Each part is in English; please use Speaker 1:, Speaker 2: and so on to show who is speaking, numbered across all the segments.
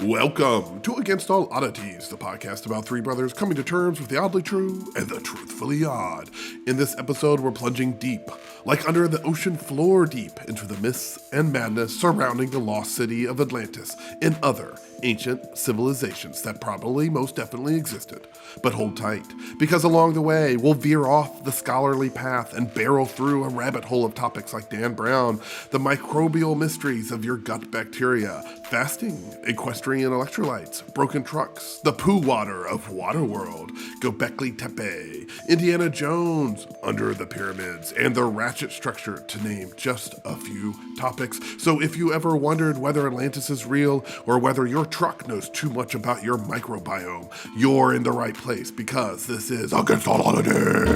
Speaker 1: Welcome to Against All Oddities, the podcast about three brothers coming to terms with the oddly true and the truthfully odd. In this episode, we're plunging deep, like under the ocean floor deep, into the myths and madness surrounding the Lost City of Atlantis and other ancient civilizations that probably most definitely existed. But hold tight, because along the way, we'll veer off the scholarly path and barrel through a rabbit hole of topics like Dan Brown, the microbial mysteries of your gut bacteria, fasting, equestrian electrolytes, broken trucks, the poo water of Waterworld, Gobekli Tepe, Indiana Jones, under the pyramids, and the ratchet structure, to name just a few topics. So if you ever wondered whether Atlantis is real or whether your truck knows too much about your microbiome, you're in the right place, because this is Against All Oddities.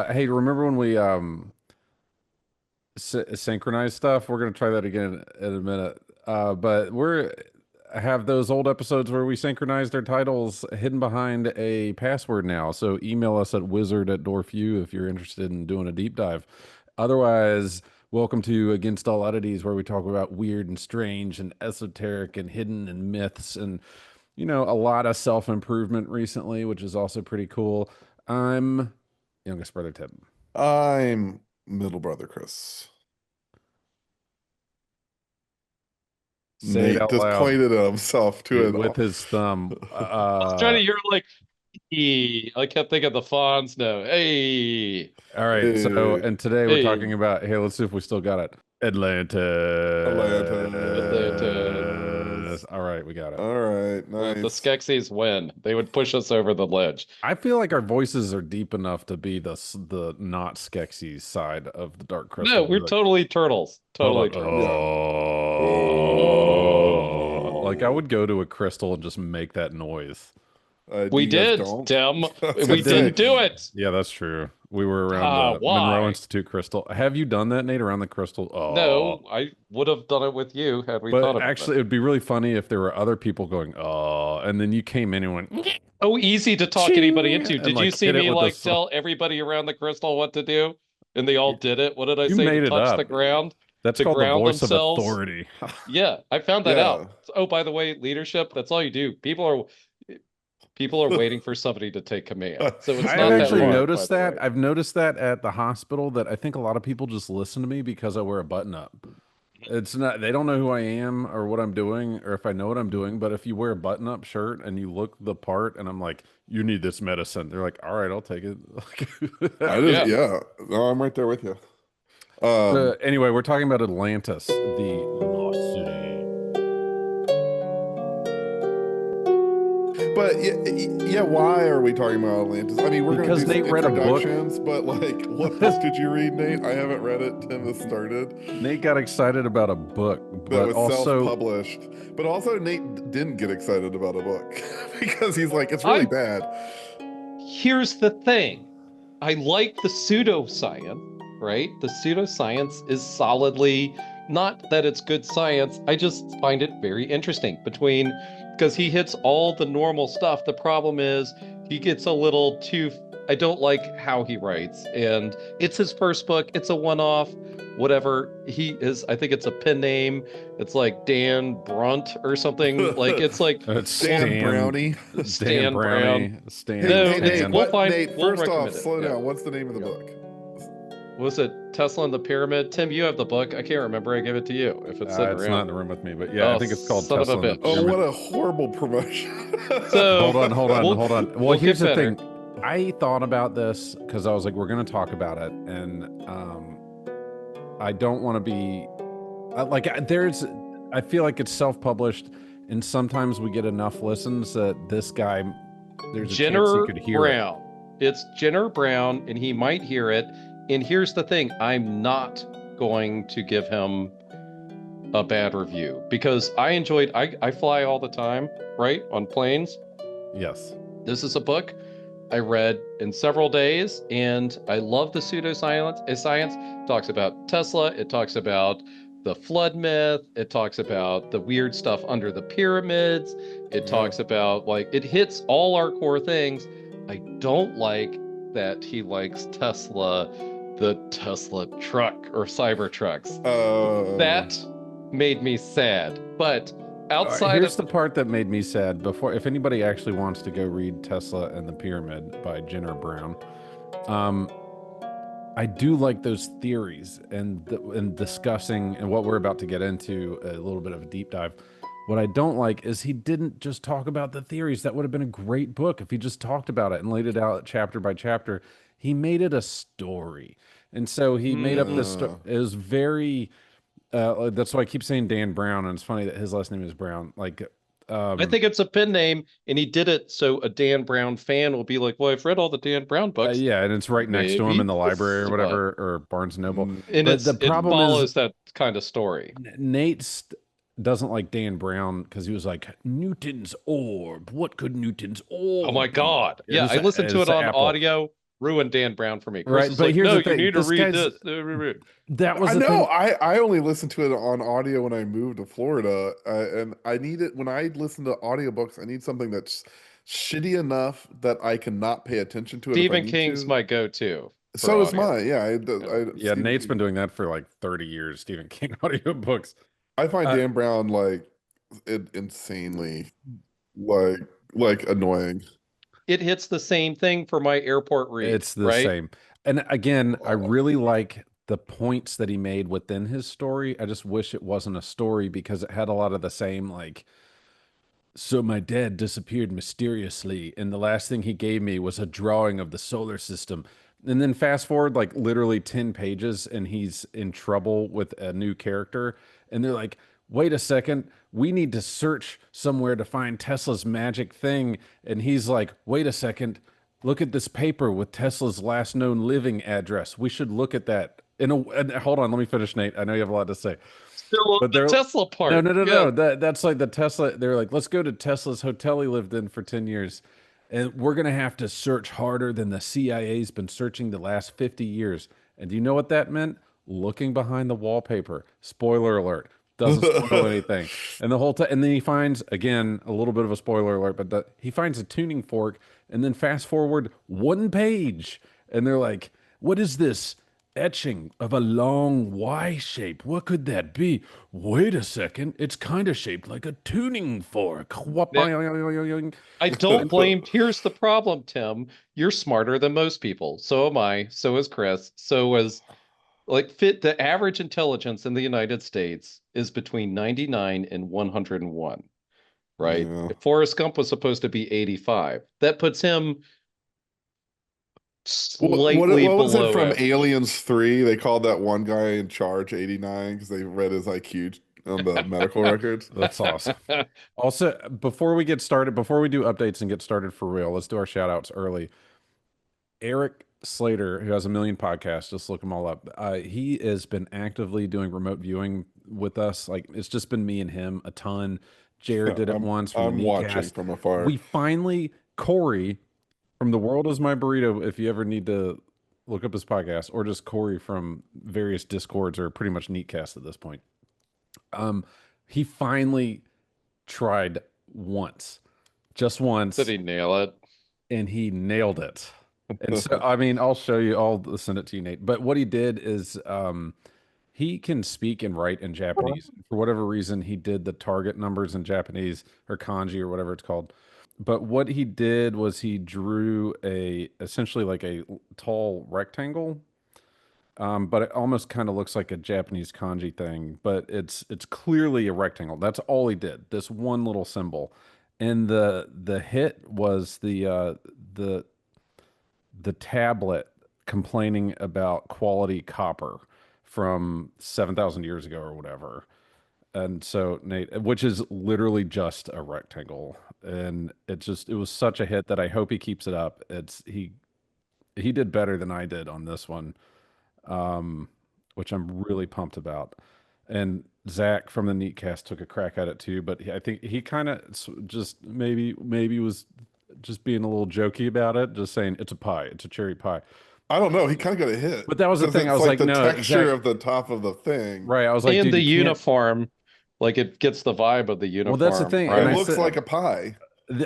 Speaker 2: Hey, remember when we synchronized stuff? We're gonna try that again in a minute. But I have those old episodes where we synchronized our titles hidden behind a password now. So email us at wizard@dorfu if you're interested in doing a deep dive. Otherwise, welcome to Against All Oddities, where we talk about weird and strange and esoteric and hidden and myths and a lot of self-improvement recently, which is also pretty cool. I'm youngest brother Tim.
Speaker 1: I'm middle brother Chris.
Speaker 2: Say
Speaker 1: Nate just
Speaker 2: loud.
Speaker 1: pointed at himself to it
Speaker 2: with his thumb.
Speaker 3: I was trying to hear I kept thinking of the Fonz note. Hey.
Speaker 2: All right. So, and today we're talking about, let's see if we still got it. Atlantis. All right, we got it.
Speaker 1: All right, nice.
Speaker 3: The Skeksis win. They would push us over the ledge.
Speaker 2: I feel like our voices are deep enough to be the not Skeksis side of the Dark Crystal.
Speaker 3: No, we're totally turtles. Totally turtles.
Speaker 2: Oh. Like I would go to a crystal and just make that noise.
Speaker 3: We did, Tim. We didn't do it.
Speaker 2: Yeah, that's true. We were around the Monroe Institute crystal. Have you done that, Nate, around the crystal? Oh.
Speaker 3: No, I would have done it with you had we thought of it.
Speaker 2: Actually, it would be really funny if there were other people going, oh, and then you came in and went,
Speaker 3: oh, easy to talk anybody into. Did you see me tell everybody around the crystal what to do? And they all did it. What did I say?
Speaker 2: Made
Speaker 3: touch the ground.
Speaker 2: That's called the voice themselves. Of authority.
Speaker 3: Yeah, I found that out. Oh, by the way, leadership, that's all you do. People are waiting for somebody to take command. So it's
Speaker 2: I've actually noticed that. I've noticed that at the hospital, that I think a lot of people just listen to me because I wear a button up. It's not, they don't know who I am or what I'm doing or if I know what I'm doing. But if you wear a button up shirt and you look the part and I'm like, you need this medicine, they're like, all right, I'll take it.
Speaker 1: Yeah. No, I'm right there with you.
Speaker 2: Anyway, we're talking about Atlantis, the Lost City.
Speaker 1: But yeah, why are we talking about Atlantis? I mean, we're going to do
Speaker 2: Nate read
Speaker 1: introductions, but like, what book did you read, Nate? I haven't read it. Tim has started.
Speaker 2: Nate got excited about a book,
Speaker 1: but that was self-published. But also, Nate didn't get excited about a book because he's like, it's really bad.
Speaker 3: Here's the thing. I like the pseudoscience, right? The pseudoscience is solidly, not that it's good science, I just find it very interesting because he hits all the normal stuff. The problem is he gets a little too, I don't like how he writes, and it's his first book. It's a one-off, whatever he is. I think it's a pen name. It's like Dan Brunt or something. Like it's like
Speaker 1: Stan Brownie.
Speaker 3: Stan Brown.
Speaker 2: Stan.
Speaker 1: Hey,
Speaker 3: Nate,
Speaker 1: Nate, first off, slow down. What's the name of the book?
Speaker 3: Was it Tesla and the Pyramid? Tim, you have the book. I can't remember. I give it to you if it's sitting
Speaker 2: it's
Speaker 3: around.
Speaker 2: not in the room with me, but yeah, I think it's called
Speaker 3: son
Speaker 2: Tesla.
Speaker 3: Of a bitch.
Speaker 1: Oh, what a horrible promotion.
Speaker 3: So
Speaker 2: hold on. Well, here's the thing. I thought about this because I was like, we're going to talk about it, and I don't want to be I feel like it's self-published, and sometimes we get enough listens that this guy, there's a chance he could hear it.
Speaker 3: It's Jenner Brown, and he might hear it. And here's the thing, I'm not going to give him a bad review because I fly all the time, right? On planes.
Speaker 2: Yes.
Speaker 3: This is a book I read in several days, and I love the pseudoscience. Science talks about Tesla. It talks about the flood myth. It talks about the weird stuff under the pyramids. It
Speaker 1: Yeah.
Speaker 3: talks about it hits all our core things. I don't like that he likes Tesla, the Tesla truck or Cybertrucks. That made me sad. But
Speaker 2: All right,
Speaker 3: outside
Speaker 2: here's
Speaker 3: of
Speaker 2: the part that made me sad. Before, if anybody actually wants to go read Tesla and the Pyramid by Jenner Brown, um, I do like those theories and discussing and what we're about to get into a little bit of a deep dive. What I don't like is he didn't just talk about the theories. That would have been a great book if he just talked about it and laid it out chapter by chapter. He made it a story, and so he made up this.
Speaker 1: Yeah.
Speaker 2: It was very. That's why I keep saying Dan Brown, and it's funny that his last name is Brown. Like,
Speaker 3: I think it's a pen name, and he did it so a Dan Brown fan will be like, "Well, I've read all the Dan Brown books.
Speaker 2: yeah, and it's right next to him
Speaker 3: Maybe
Speaker 2: in the library
Speaker 3: this
Speaker 2: or
Speaker 3: one."
Speaker 2: whatever, or Barnes and Noble.
Speaker 3: And
Speaker 2: But the
Speaker 3: it
Speaker 2: problem is
Speaker 3: follows that kind of story.
Speaker 2: Doesn't like Dan Brown because he was like Newton's orb. What could Newton's
Speaker 3: Oh my
Speaker 2: orb be?
Speaker 3: God. Yeah, I listened to
Speaker 2: It's
Speaker 3: it on
Speaker 2: Apple,
Speaker 3: audio. Ruined Dan Brown for me. Chris
Speaker 2: right?
Speaker 3: is
Speaker 2: But
Speaker 3: like,
Speaker 2: here's
Speaker 3: "No,
Speaker 2: the
Speaker 3: you
Speaker 2: thing:
Speaker 3: need to
Speaker 2: this
Speaker 3: read
Speaker 2: guy's
Speaker 3: this."
Speaker 2: that was
Speaker 1: I
Speaker 2: the
Speaker 1: know.
Speaker 2: thing.
Speaker 1: I only listened to it on audio when I moved to Florida, and I need it when I listen to audiobooks. I need something that's shitty enough that I cannot pay attention to it if I
Speaker 3: Stephen
Speaker 1: need
Speaker 3: King's
Speaker 1: to.
Speaker 3: my go-to for
Speaker 1: So is
Speaker 3: audio.
Speaker 1: mine. Yeah,
Speaker 3: Yeah.
Speaker 2: Yeah,
Speaker 1: Stephen
Speaker 2: Nate's been
Speaker 1: King.
Speaker 2: doing that for like 30 years. Stephen King audiobooks.
Speaker 1: I find
Speaker 2: Uh,
Speaker 1: Dan Brown like insanely like annoying.
Speaker 3: It hits the same thing for my airport read,
Speaker 2: It's the
Speaker 3: right?
Speaker 2: same. And again, I
Speaker 1: Oh,
Speaker 2: really like the points that he made within his story. I just wish it wasn't a story because it had a lot of the same, like, so my dad disappeared mysteriously, and the last thing he gave me was a drawing of the solar system. And then fast forward like literally 10 pages, and he's in trouble with a new character. And they're like, wait a second, we need to search somewhere to find Tesla's magic thing. And he's like, wait a second, look at this paper with Tesla's last known living address. We should look at that. And hold on, let me finish, Nate. I know you have a lot to say.
Speaker 3: Still on
Speaker 2: But
Speaker 3: the
Speaker 2: they're
Speaker 3: Tesla
Speaker 2: no,
Speaker 3: part.
Speaker 2: no, no,
Speaker 3: Yeah.
Speaker 2: no. That's like the Tesla. They're like, let's go to Tesla's hotel he lived in for 10 years. And we're gonna have to search harder than the CIA's been searching the last 50 years. And do you know what that meant? Looking behind the wallpaper. Spoiler alert. Doesn't spoil anything. And the whole time, and then he finds again a little bit of a spoiler alert, but he finds a tuning fork, and then fast forward one page, and they're like, "What is this? Etching of a long Y shape. What could that be? Wait a second. It's kind of shaped like a tuning fork."
Speaker 3: Yeah. I don't blame. Here's the problem, Tim. You're smarter than most people. So am I. So is Chris. So is the average intelligence in the United States is between 99 and 101, right?
Speaker 1: Yeah.
Speaker 3: If Forrest Gump was supposed to be 85. That puts him slightly
Speaker 1: What was it
Speaker 3: below
Speaker 1: from
Speaker 3: average.
Speaker 1: Aliens 3? They called that one guy in charge 89 because they read his IQ on the medical records.
Speaker 2: That's awesome. Also, before we get started, before we do updates and get started for real, let's do our shout outs early. Eric Slater, who has a million podcasts, just look them all up. He has been actively doing remote viewing with us. Like, it's just been me and him a ton. Jared did it once from the
Speaker 1: I'm watching
Speaker 2: Neatcast.
Speaker 1: from afar.
Speaker 2: We finally, Corey from The World is My Burrito, if you ever need to look up his podcast, or just Corey from various Discords or pretty much Neatcast at this point. He finally tried once, just once,
Speaker 3: Did he nail it?
Speaker 2: and he nailed it. And so, I mean, I'll show you. I'll send it to you, Nate. But what he did is, he can speak and write in Japanese. For whatever reason, he did the target numbers in Japanese or kanji or whatever it's called. But what he did was he drew essentially like a tall rectangle, but it almost kind of looks like a Japanese kanji thing, but it's clearly a rectangle. That's all he did. This one little symbol, and the hit was the tablet complaining about quality copper from 7,000 years ago or whatever. And so Nate, which is literally just a rectangle, and it was such a hit that I hope he keeps it up. He did better than I did on this one, which I'm really pumped about. And Zach from the Neatcast took a crack at it too, but I think he kind of just maybe was just being a little jokey about it, just saying it's a pie, it's a cherry pie.
Speaker 1: I don't know. He kind of got a hit
Speaker 2: But that was the
Speaker 1: because
Speaker 2: thing. I
Speaker 1: it's
Speaker 2: was
Speaker 1: like
Speaker 2: like,
Speaker 1: the
Speaker 2: no,
Speaker 1: texture
Speaker 2: Zach,
Speaker 1: of the top of the thing.
Speaker 2: right? I was like,
Speaker 3: And
Speaker 2: dude,
Speaker 3: the
Speaker 2: you can't.
Speaker 3: uniform, like it gets the vibe of the
Speaker 2: Well, that's the
Speaker 3: uniform,
Speaker 2: thing,
Speaker 1: It
Speaker 2: and I
Speaker 3: right?
Speaker 1: looks
Speaker 2: said,
Speaker 1: like a pie.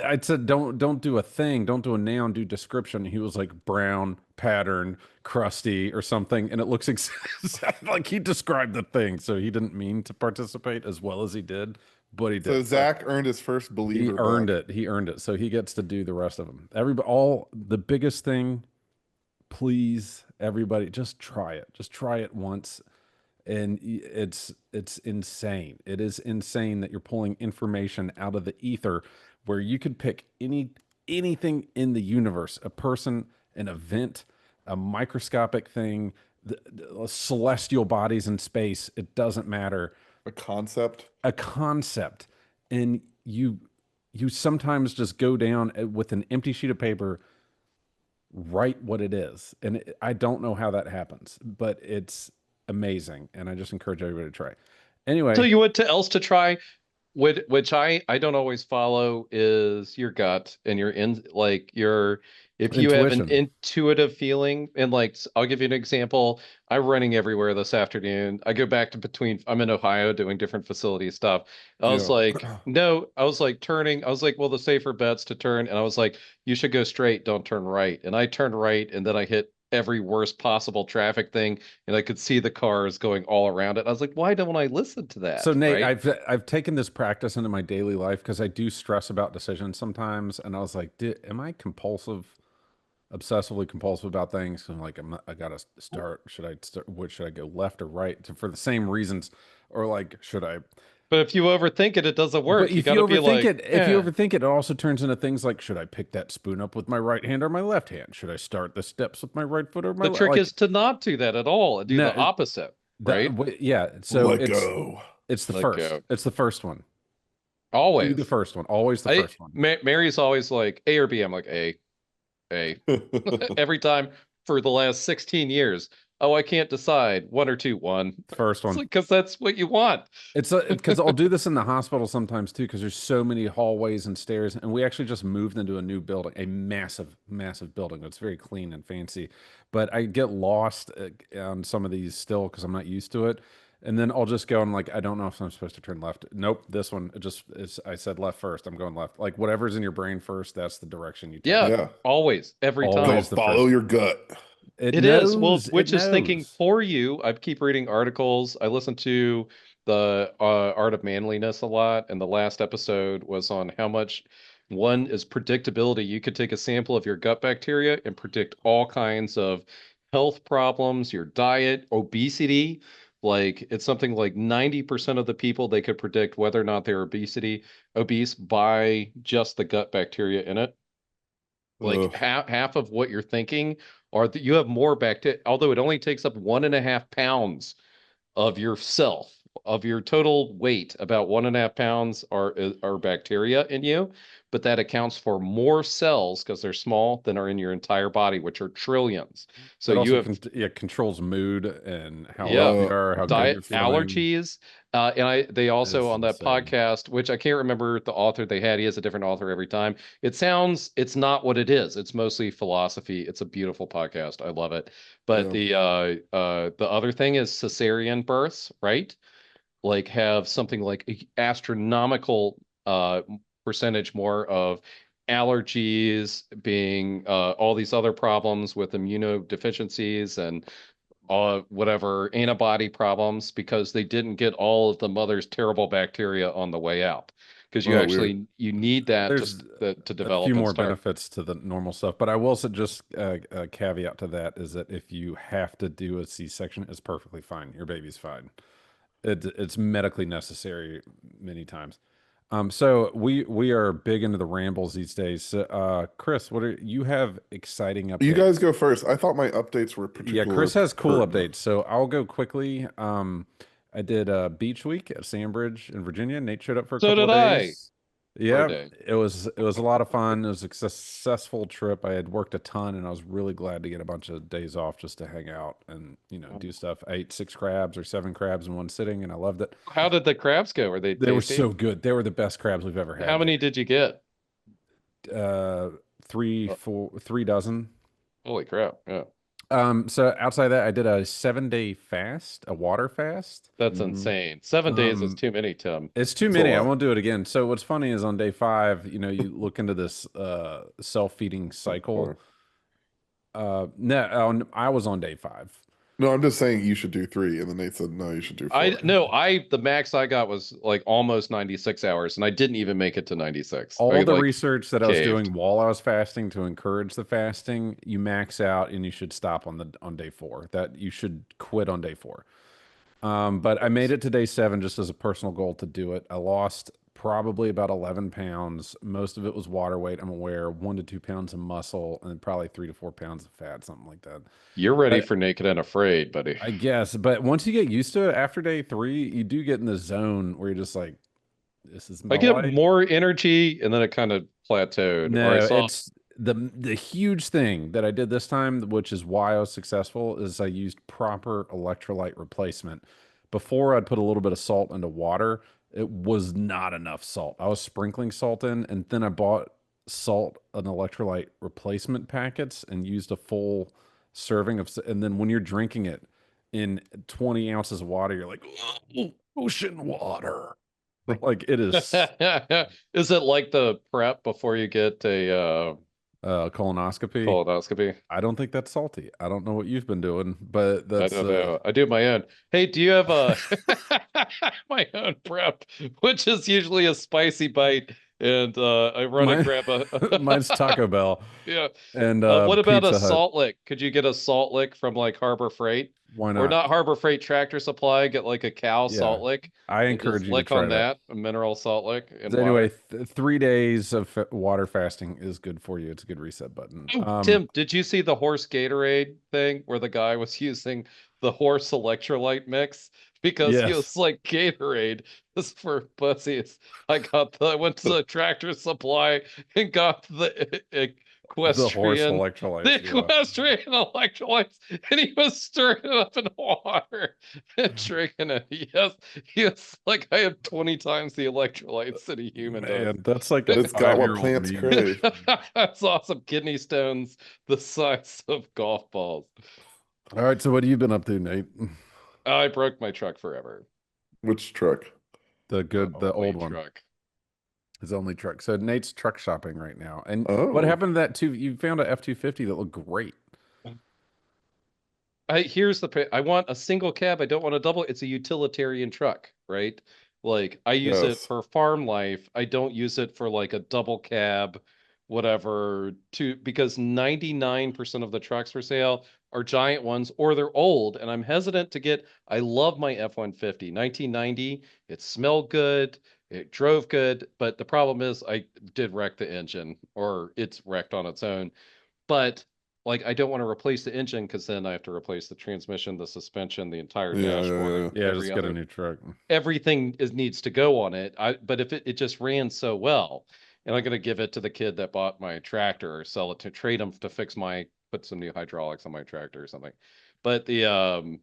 Speaker 2: I said, don't do a thing, don't do a noun, do description. He was like brown, pattern, crusty, or something, and it looks exactly like he described the thing. So he didn't mean to participate as well as he did, but he
Speaker 1: So
Speaker 2: did. So
Speaker 1: Zach earned his first
Speaker 2: he
Speaker 1: believer
Speaker 2: earned
Speaker 1: back.
Speaker 2: it. He earned it. So he gets to do the rest of them. Everybody, all the biggest thing, please, everybody, just try it. Just try it once, and it's insane. It is insane that you're pulling information out of the ether where you could pick anything in the universe, a person, an event, a microscopic thing, the celestial bodies in space. It doesn't matter.
Speaker 1: A concept.
Speaker 2: A concept, and you sometimes just go down with an empty sheet of paper, write what it is, and I don't know how that happens, but it's amazing, and I just encourage everybody to try.
Speaker 3: Tell
Speaker 2: Anyway,
Speaker 3: you what to else to try, which I don't always follow is your gut and your in like your if you have an
Speaker 2: intuition.
Speaker 3: intuitive feeling and like I'll give you an example. I'm running everywhere this afternoon. I go back to between I'm in Ohio doing different facility stuff. I was
Speaker 1: Yeah.
Speaker 3: like, no, I was like turning. I was like, well, the safer bet's to turn, and I was like, you should go straight, don't turn right. And I turned right, and then I hit every worst possible traffic thing and I could see the cars going all around it. I was like, why don't I listen to
Speaker 2: So
Speaker 3: that?
Speaker 2: Nate,
Speaker 3: Right.
Speaker 2: I've taken this practice into my daily life because I do stress about decisions sometimes, and I was like, am I obsessively compulsive about things? And like, I gotta start. Should I start? What should I go left or right for the same reasons, or like, should I?
Speaker 3: But if you overthink it, it doesn't
Speaker 2: But
Speaker 3: work. You got to be like,
Speaker 2: if you
Speaker 3: yeah.
Speaker 2: overthink it, it also turns into things like, should I pick that spoon up with my right hand or my left hand? Should I start the steps with my right foot or my
Speaker 3: The
Speaker 2: left?
Speaker 3: trick
Speaker 2: Like,
Speaker 3: is to not do that at all and do
Speaker 2: no,
Speaker 3: the opposite, right?
Speaker 2: yeah. So
Speaker 1: Let go.
Speaker 2: it's the
Speaker 3: Let
Speaker 2: first.
Speaker 3: go.
Speaker 2: It's the first one. Do the
Speaker 3: Always.
Speaker 2: first one. Always the first one.
Speaker 3: Mary's always like A or B. I'm like A. Every time for the last 16 years. Oh, I can't decide. One or two, one.
Speaker 2: First
Speaker 3: It's
Speaker 2: one.
Speaker 3: like, because that's what you want.
Speaker 2: It's because I'll do this in the hospital sometimes too, because there's so many hallways and stairs, and we actually just moved into a new building, a massive, massive building that's very clean and fancy. But I get lost on some of these still because I'm not used to it, and then I'll just go and like I don't know if I'm supposed to turn left. Nope, this one it just is. I said left first. I'm going left. Like whatever's in your brain first, that's the direction you take.
Speaker 3: Yeah,
Speaker 1: Yeah.
Speaker 3: always, every
Speaker 2: Always
Speaker 3: time.
Speaker 1: Go
Speaker 2: the
Speaker 1: follow
Speaker 2: first.
Speaker 1: your gut.
Speaker 2: It
Speaker 3: It is. Well,
Speaker 2: knows. It
Speaker 3: which is thinking
Speaker 2: knows.
Speaker 3: for you. I keep reading articles. I listen to the Art of Manliness a lot, and the last episode was on how much one is predictability. You could take a sample of your gut bacteria and predict all kinds of health problems, your diet, obesity. Like it's something like 90% of the people they could predict whether or not they're obese by just the gut bacteria in it. Like
Speaker 1: Ugh.
Speaker 3: half of what you're thinking are that you have more bacteria, although it only takes up 1.5 pounds of yourself, of your total weight. About 1.5 pounds are bacteria in you, but that accounts for more cells because they're small than are in your entire body, which are trillions. So
Speaker 2: It
Speaker 3: you
Speaker 2: also
Speaker 3: have
Speaker 2: controls mood and how
Speaker 3: yeah,
Speaker 2: up you
Speaker 1: Uh,
Speaker 2: are, how good you're
Speaker 3: diet
Speaker 2: feeling.
Speaker 3: allergies. And they also
Speaker 2: It's
Speaker 3: on that
Speaker 2: insane.
Speaker 3: podcast, which I can't remember the author they had. He has a different author every time. It's not what it is. It's mostly philosophy. It's a beautiful podcast. I love it. But
Speaker 1: yeah.
Speaker 3: the other thing is cesarean births, right? Like have something like astronomical percentage more of allergies being all these other problems with immunodeficiencies and whatever antibody problems because they didn't get all of the mother's terrible bacteria on the way out. Because
Speaker 1: Oh, weird.
Speaker 3: you need that
Speaker 2: There's
Speaker 3: to
Speaker 2: a few
Speaker 3: develop and
Speaker 2: more
Speaker 3: start.
Speaker 2: benefits to the normal stuff, but I will say just a caveat to that is that if you have to do a C-section, it's perfectly fine. Your baby's fine. It's medically necessary many times. So we are big into the rambles these days. So, Chris, what are you have exciting
Speaker 1: You
Speaker 2: updates?
Speaker 1: guys go first. I thought my updates were
Speaker 2: Yeah,
Speaker 1: particularly
Speaker 2: Chris has cool
Speaker 1: pertinent.
Speaker 2: updates, so I'll go quickly. I did a beach week at Sandbridge in Virginia. Nate showed up for a
Speaker 3: So
Speaker 2: couple
Speaker 3: did
Speaker 2: of
Speaker 3: I.
Speaker 2: days.
Speaker 3: What a
Speaker 2: Yeah,
Speaker 3: day.
Speaker 2: it was a lot of fun. It was a successful trip. I had worked a ton, and I was really glad to get a bunch of days off just to hang out and do stuff. I ate 6 crabs or 7 crabs in one sitting, and I loved it.
Speaker 3: How did the crabs go? Were they
Speaker 2: They were
Speaker 3: tasty?
Speaker 2: so good. They were the best crabs we've ever
Speaker 3: How
Speaker 2: had
Speaker 3: many
Speaker 2: there.
Speaker 3: did you get?
Speaker 2: Three,
Speaker 3: Oh,
Speaker 2: 4, 3 dozen.
Speaker 3: holy crap. Yeah.
Speaker 2: So outside of that, I did a 7-day fast, a water fast.
Speaker 3: That's
Speaker 1: Hmm.
Speaker 3: insane. 7 days is
Speaker 2: Um,
Speaker 3: too many, Tim.
Speaker 2: It's too
Speaker 1: It's a
Speaker 2: many. I
Speaker 1: lot.
Speaker 2: won't do it again. So what's funny is on day 5, you look into this self-feeding cycle.
Speaker 1: Or-
Speaker 2: No, I was on day 5.
Speaker 1: No, I'm just saying you should do 3, and then they said no, you should do 4.
Speaker 3: The max I got was like almost 96 hours, and I didn't even make it to 96.
Speaker 2: All
Speaker 3: I
Speaker 2: the
Speaker 3: like
Speaker 2: research that I was
Speaker 3: caved.
Speaker 2: doing while I was fasting to encourage the fasting, you max out and you should stop on day 4. That you should quit on day 4. But I made it to day 7 just as a personal goal to do it. I lost probably about 11 pounds. Most of it was water weight. I'm aware 1 to 2 pounds of muscle and probably 3 to 4 pounds of fat, something like that.
Speaker 3: You're ready
Speaker 2: But
Speaker 3: for Naked and Afraid, buddy.
Speaker 2: I guess, but once you get used to it after day 3, you do get in the zone where you're just like, this is
Speaker 3: I
Speaker 2: my
Speaker 3: get
Speaker 2: life.
Speaker 3: more energy, and then it kind of plateaued. Or I
Speaker 2: No,
Speaker 3: saw.
Speaker 2: it's the huge thing that I did this time, which is why I was successful, is I used proper electrolyte replacement. Before I'd put a little bit of salt into water, it was not enough salt. I was sprinkling salt in, and then I bought salt and electrolyte replacement packets and used a full serving and then when you're drinking it in 20 ounces of water, you're like, "Oh, ocean water." Like it is
Speaker 3: Is it like the prep before you get a
Speaker 2: colonoscopy.
Speaker 3: colonoscopy?
Speaker 2: I don't think that's salty. I don't know what you've been doing, but
Speaker 3: I
Speaker 2: that's
Speaker 3: don't know. I do my own. Hey, do you have a my own prep, which is usually a spicy bite, and I run and
Speaker 2: mine.
Speaker 3: grab a
Speaker 2: Mine's Taco Bell
Speaker 3: yeah.
Speaker 2: and
Speaker 3: What about a
Speaker 2: Pizza Hut.
Speaker 3: salt lick? Could you get a salt lick from like Harbor Freight?
Speaker 2: Why
Speaker 3: Or
Speaker 2: not?
Speaker 3: not Harbor Freight, Tractor Supply, get like a cow
Speaker 2: Yeah,
Speaker 3: salt lick
Speaker 2: I
Speaker 3: and just
Speaker 2: encourage you to
Speaker 3: lick on
Speaker 2: try that.
Speaker 3: that, a mineral salt lick in
Speaker 2: So anyway,
Speaker 3: water.
Speaker 2: 3 days of water fasting is good for you. It's a good reset button.
Speaker 3: Oh, Tim, did you see the horse Gatorade thing where the guy was using the horse electrolyte mix because he
Speaker 2: Yes,
Speaker 3: was like Gatorade is for pussies. I went to the Tractor Supply and got
Speaker 2: the horse
Speaker 3: equestrian the
Speaker 2: electrolytes. Yeah,
Speaker 3: equestrian electrolytes, and he was stirring it up in water and drinking it. He was like, I have 20 times the electrolytes that a human does.
Speaker 2: man, that's like a
Speaker 1: It's got what
Speaker 2: 5-year-old
Speaker 1: plants
Speaker 2: meme.
Speaker 1: crave.
Speaker 3: That's awesome. Kidney stones the size of golf balls.
Speaker 2: All right, so what have you been up to, Nate?
Speaker 3: I broke my truck forever.
Speaker 1: Which truck?
Speaker 2: The
Speaker 3: Only
Speaker 2: old one.
Speaker 3: truck.
Speaker 2: His only truck. So Nate's truck shopping right now. And what
Speaker 1: Oh,
Speaker 2: happened to that too? You found a F-250 that looked great.
Speaker 3: I want a single cab. I don't want a double. It's a utilitarian truck, right? Like I use it
Speaker 1: yes.
Speaker 3: for farm life. I don't use it for like a double cab, whatever, because 99% of the trucks for sale are giant ones or they're old. And I'm hesitant to get, I love my F-150, 1990. It smelled good. It drove good. But the problem is I did wreck the engine or it's wrecked on its own. But like I don't want to replace the engine because then I have to replace the transmission, the suspension, the entire
Speaker 1: Yeah, yeah,
Speaker 3: dashboard,
Speaker 1: yeah.
Speaker 2: Yeah, just get a new truck.
Speaker 3: everything needs to go on it. But if it just ran so well, and I'm gonna give it to the kid that bought my tractor or sell it to trade him to put some new hydraulics on my tractor or something. But the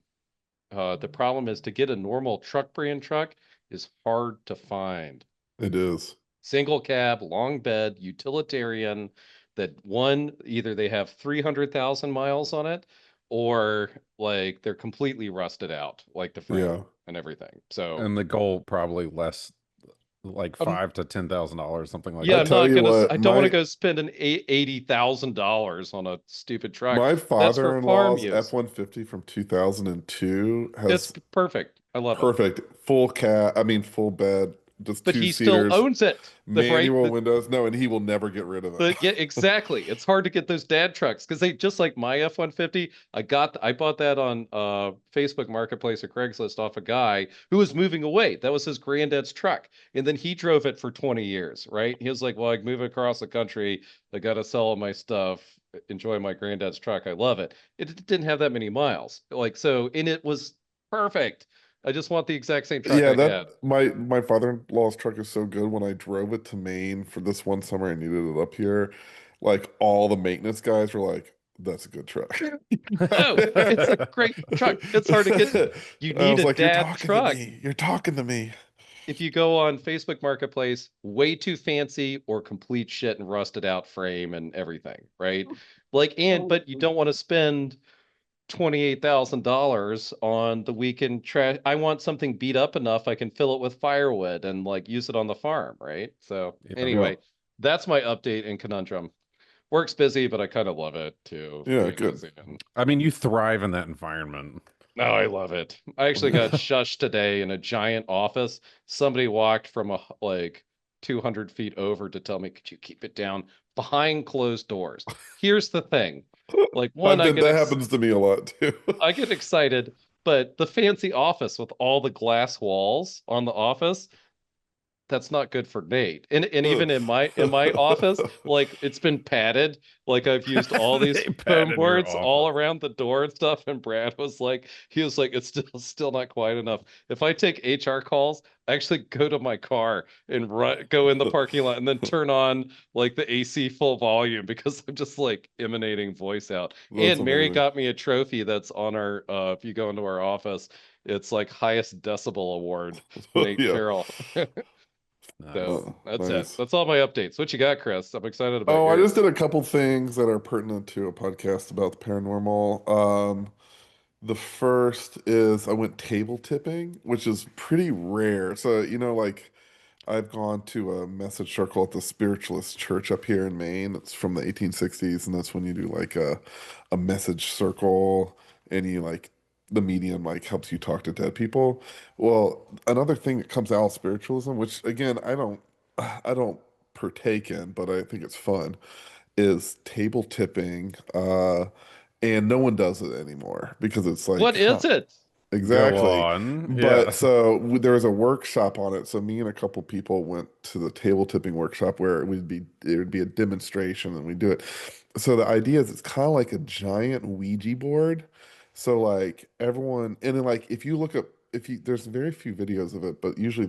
Speaker 3: problem is to get a normal truck brand truck is hard to find.
Speaker 1: It is.
Speaker 3: Single cab, long bed, utilitarian, that one, either they have 300,000 miles on it or like they're completely rusted out, like the frame
Speaker 1: Yeah.
Speaker 3: and everything. So,
Speaker 2: And the goal probably less, like
Speaker 3: um,
Speaker 2: $5,000 to $10,000, something like
Speaker 3: yeah,
Speaker 1: I
Speaker 3: I'm
Speaker 2: that.
Speaker 1: tell
Speaker 3: not
Speaker 1: you
Speaker 3: gonna,
Speaker 1: what,
Speaker 3: I don't want to go spend an $80,000 on a stupid truck.
Speaker 1: my
Speaker 3: That's for farm
Speaker 1: father-in-law's
Speaker 3: use.
Speaker 1: F-150 from 2002
Speaker 3: It's
Speaker 1: has
Speaker 3: perfect. I love it.
Speaker 1: perfect full full bed, just
Speaker 3: But
Speaker 1: two
Speaker 3: he still
Speaker 1: seaters,
Speaker 3: owns it. The right,
Speaker 1: manual windows. No, and he will never get rid of it.
Speaker 3: Yeah, exactly. It's hard to get those dad trucks because they just like my F-150. I bought that on Facebook Marketplace or Craigslist off a guy who was moving away. That was his granddad's truck, and then he drove it for 20 years. Right? He was like, "Well, I move across the country. I got to sell all my stuff. Enjoy my granddad's truck. I love it. It didn't have that many miles. Like so, and it was perfect. I just want the exact same truck
Speaker 1: Yeah,
Speaker 3: I
Speaker 1: that
Speaker 3: had.
Speaker 1: my father-in-law's truck is so good. When I drove it to Maine for this one summer, I needed it up here. Like all the maintenance guys were like, "That's a good truck."
Speaker 3: Oh, it's a great truck. It's hard to get. You
Speaker 1: I
Speaker 3: need
Speaker 1: was
Speaker 3: a
Speaker 1: like, "You're
Speaker 3: dad
Speaker 1: talking to
Speaker 3: truck.
Speaker 1: me. You're talking to me."
Speaker 3: If you go on Facebook Marketplace, way too fancy or complete shit and rusted out frame and everything, right? But you don't want to spend $28,000 on the weekend trash. I want something beat up enough I can fill it with firewood and like use it on the farm, right? So
Speaker 2: Yeah.
Speaker 1: Yeah,
Speaker 3: anyway, that's my update and conundrum. Work's busy, but I kind of love it too,
Speaker 1: yeah,
Speaker 3: being
Speaker 1: good.
Speaker 3: busy. And
Speaker 2: I mean, you thrive in that environment.
Speaker 3: no, I love it. I actually got shushed today in a giant office. Somebody walked from like 200 feet over to tell me, could you keep it down behind closed doors? Here's the thing. Like one,
Speaker 1: That happens to me a lot too.
Speaker 3: I get excited, but the fancy office with all the glass walls on the office, that's not good for Nate. And even in my office, like it's been padded. Like I've used all these
Speaker 2: They
Speaker 3: foam
Speaker 2: padded your
Speaker 3: boards all
Speaker 2: office.
Speaker 3: around the door and stuff. And Brad was like, he was like, it's still not quite enough. If I take HR calls, I actually go to my car and go in the parking lot and then turn on like the AC full volume because I'm just like emanating voice out.
Speaker 1: That's
Speaker 3: And Mary
Speaker 1: amazing.
Speaker 3: got me a trophy that's on our if you go into our office, it's like highest decibel award, Nate
Speaker 1: Yeah.
Speaker 3: Farrell. So
Speaker 2: Nice.
Speaker 3: that's it.
Speaker 1: Nice.
Speaker 3: That's all my updates. What you got, Chris? I'm excited about
Speaker 1: Oh, I just
Speaker 3: yours.
Speaker 1: did a couple things that are pertinent to a podcast about the paranormal. The first is I went table tipping, which is pretty rare. So, like I've gone to a message circle at the Spiritualist Church up here in Maine. It's from the 1860s, and that's when you do like a message circle and you like the medium like helps you talk to dead people. Well, another thing that comes out of spiritualism, which again I don't partake in, but I think it's fun, is table tipping. And no one does it anymore because it's
Speaker 3: What
Speaker 1: like,
Speaker 3: is it?
Speaker 2: Go
Speaker 1: exactly.
Speaker 2: on.
Speaker 1: But
Speaker 2: Yeah.
Speaker 1: so there was a workshop on it. So me and a couple people went to the table tipping workshop where it would be a demonstration and we do it. So the idea is it's kind of like a giant Ouija board. So like everyone, and then like if you look up, if you there's very few videos of it, but usually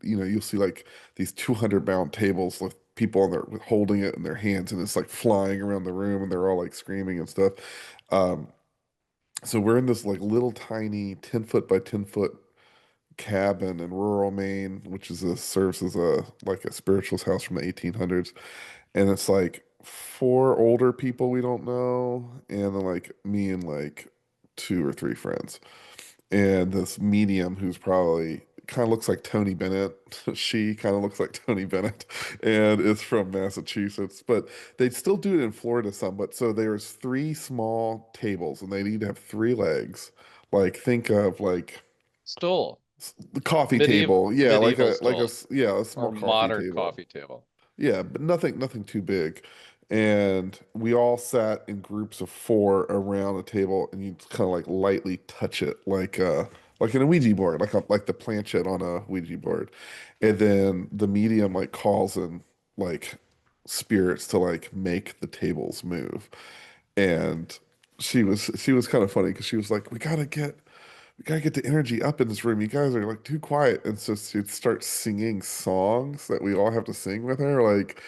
Speaker 1: you'll see like these 200 pound tables with people on their holding it in their hands and it's like flying around the room and they're all like screaming and stuff. Um, so we're in this like little tiny 10 foot by 10 foot cabin in rural Maine, which serves as a like a spiritualist house from the 1800s, and it's like four older people we don't know, and then like me and like two or three friends, and this medium who's probably kind of looks like Tony Bennett. She kind of looks like Tony Bennett and is from Massachusetts, but they still do it in Florida some. But so there's three small tables and they need to have three legs. Like think of like
Speaker 3: Stool.
Speaker 1: the coffee
Speaker 3: Medieval
Speaker 1: table. Yeah,
Speaker 3: medieval
Speaker 1: like
Speaker 3: stool
Speaker 1: yeah, a
Speaker 3: or
Speaker 1: small coffee
Speaker 3: modern
Speaker 1: table.
Speaker 3: coffee table.
Speaker 1: Yeah, but nothing too big. And we all sat in groups of four around a table, and you kind of like lightly touch it, like in a Ouija board, like the planchette on a Ouija board. And then the medium like calls in like spirits to like make the tables move. And she was kind of funny because she was like, we gotta get the energy up in this room. You guys are like too quiet. And so she'd start singing songs that we all have to sing with her, like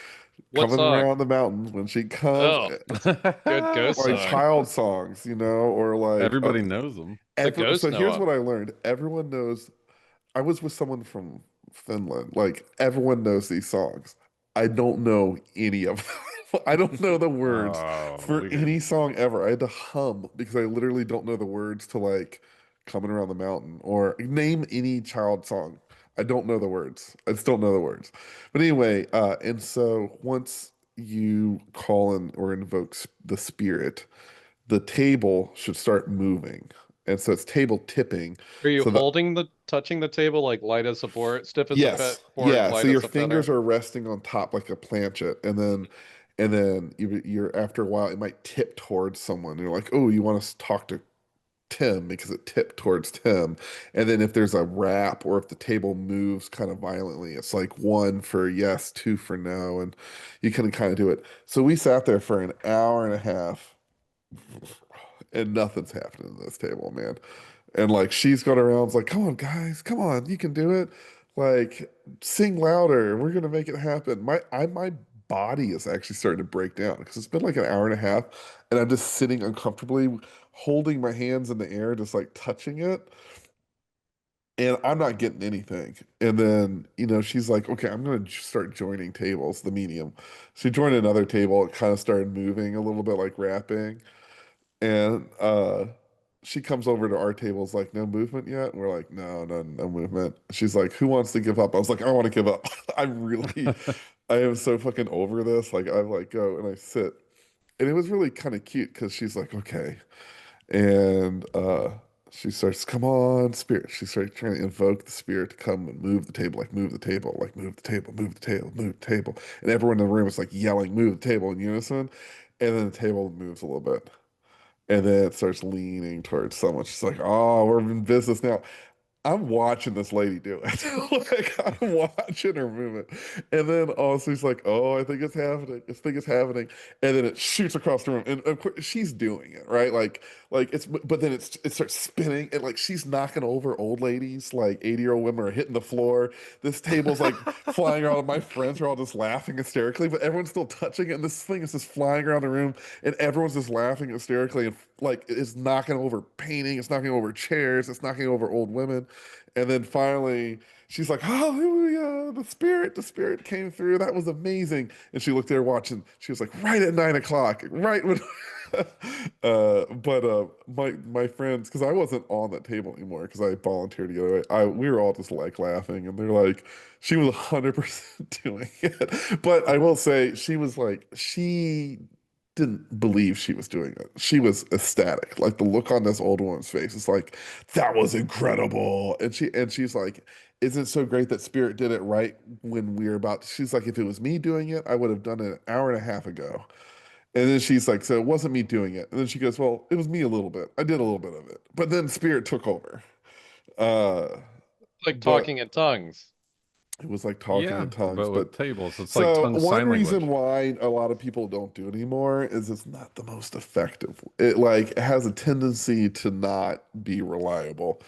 Speaker 3: What
Speaker 1: coming
Speaker 3: song?
Speaker 1: around the mountains when she comes,
Speaker 3: Oh, good ghost
Speaker 1: like
Speaker 3: song.
Speaker 1: child songs, or like
Speaker 2: Everybody knows them.
Speaker 3: The
Speaker 1: so
Speaker 3: ghost
Speaker 1: here's
Speaker 3: Noah.
Speaker 1: what I learned. Everyone knows. I was with someone from Finland. Like everyone knows these songs. I don't know any of them. I don't know the words
Speaker 2: Oh,
Speaker 1: for any
Speaker 2: weird.
Speaker 1: song ever. I had to hum because I literally don't know the words to like Coming Around the Mountain or name any child song. I don't know the words. I just don't know the words. But anyway, and so once you call in or invoke the spirit, the table should start moving. And so it's table tipping.
Speaker 3: Are you
Speaker 1: So the
Speaker 3: touching the table like light as a board, stiff as a
Speaker 1: Yes,
Speaker 3: board,
Speaker 1: yeah. So
Speaker 3: light
Speaker 1: your
Speaker 3: as a
Speaker 1: fingers
Speaker 3: feather?
Speaker 1: are resting on top like a planchet, and then you're after a while it might tip towards someone. You're like, oh, you want to talk to Tim because it tipped towards Tim. And then if there's a rap or if the table moves kind of violently, it's like one for yes, two for no, and you can kind of do it. So we sat there for an hour and a half, and nothing's happening in this table, man. And like she's going around like, come on, guys, come on, you can do it. Like, sing louder. We're gonna make it happen. My body is actually starting to break down because it's been like an hour and a half, and I'm just sitting uncomfortably, holding my hands in the air, just like touching it, and I'm not getting anything. And then, she's like, okay, I'm gonna start joining tables, the medium. She joined another table. It kind of started moving a little bit, like rapping. And she comes over to our tables like, no movement yet? And we're like, no, no, no movement. She's like, who wants to give up? I was like, I want to give up. I am so fucking over this. Like, I like go and I sit. And it was really kind of cute because she's like, okay. And she starts, come on, spirit. She starts trying to invoke the spirit to come and move the table, like move the table, like move the table, move the table, move the table. And everyone in the room is like yelling, move the table in unison. And then the table moves a little bit. And then it starts leaning towards someone. She's like, oh, we're in business now. I'm watching this lady do it. Like I'm watching her movement. And then also she's like, oh, I think it's happening. I think it's happening. And then it shoots across the room. And of course she's doing it, right? Like it's but then it starts spinning and like she's knocking over old ladies, like 80-year-old women are hitting the floor. This table's like flying around. My friends are all just laughing hysterically, but everyone's still touching it. And this thing is just flying around the room and everyone's just laughing hysterically and like it's knocking over painting, it's knocking over chairs, it's knocking over old women. And then finally, she's like, hallelujah, the spirit came through. That was amazing. And she looked there watching. She was like, right at 9 o'clock, right when. But my friends, because I wasn't on that table anymore, because I volunteered to go away. We were all just like laughing, and they're like, she was 100% doing it. But I will say, she was like, she didn't believe she was doing it. She was ecstatic. Like the look on this old woman's face is like, that was incredible. And she's like, isn't it so great that Spirit did it right when we were about she's like, if it was me doing it, I would have done it an hour and a half ago. And then she's like, so it wasn't me doing it. And then she goes, well, it was me a little bit. I did a little bit of it. But then Spirit took over. Uh,
Speaker 3: Like
Speaker 1: but
Speaker 3: talking in tongues.
Speaker 1: it was like talking
Speaker 2: Yeah,
Speaker 1: in tongues.
Speaker 2: but
Speaker 1: But
Speaker 2: with tables, it's like
Speaker 1: so
Speaker 2: tongue
Speaker 1: one
Speaker 2: sign
Speaker 1: reason
Speaker 2: language.
Speaker 1: why a lot of people don't do it anymore is it's not the most effective. It has a tendency to not be reliable.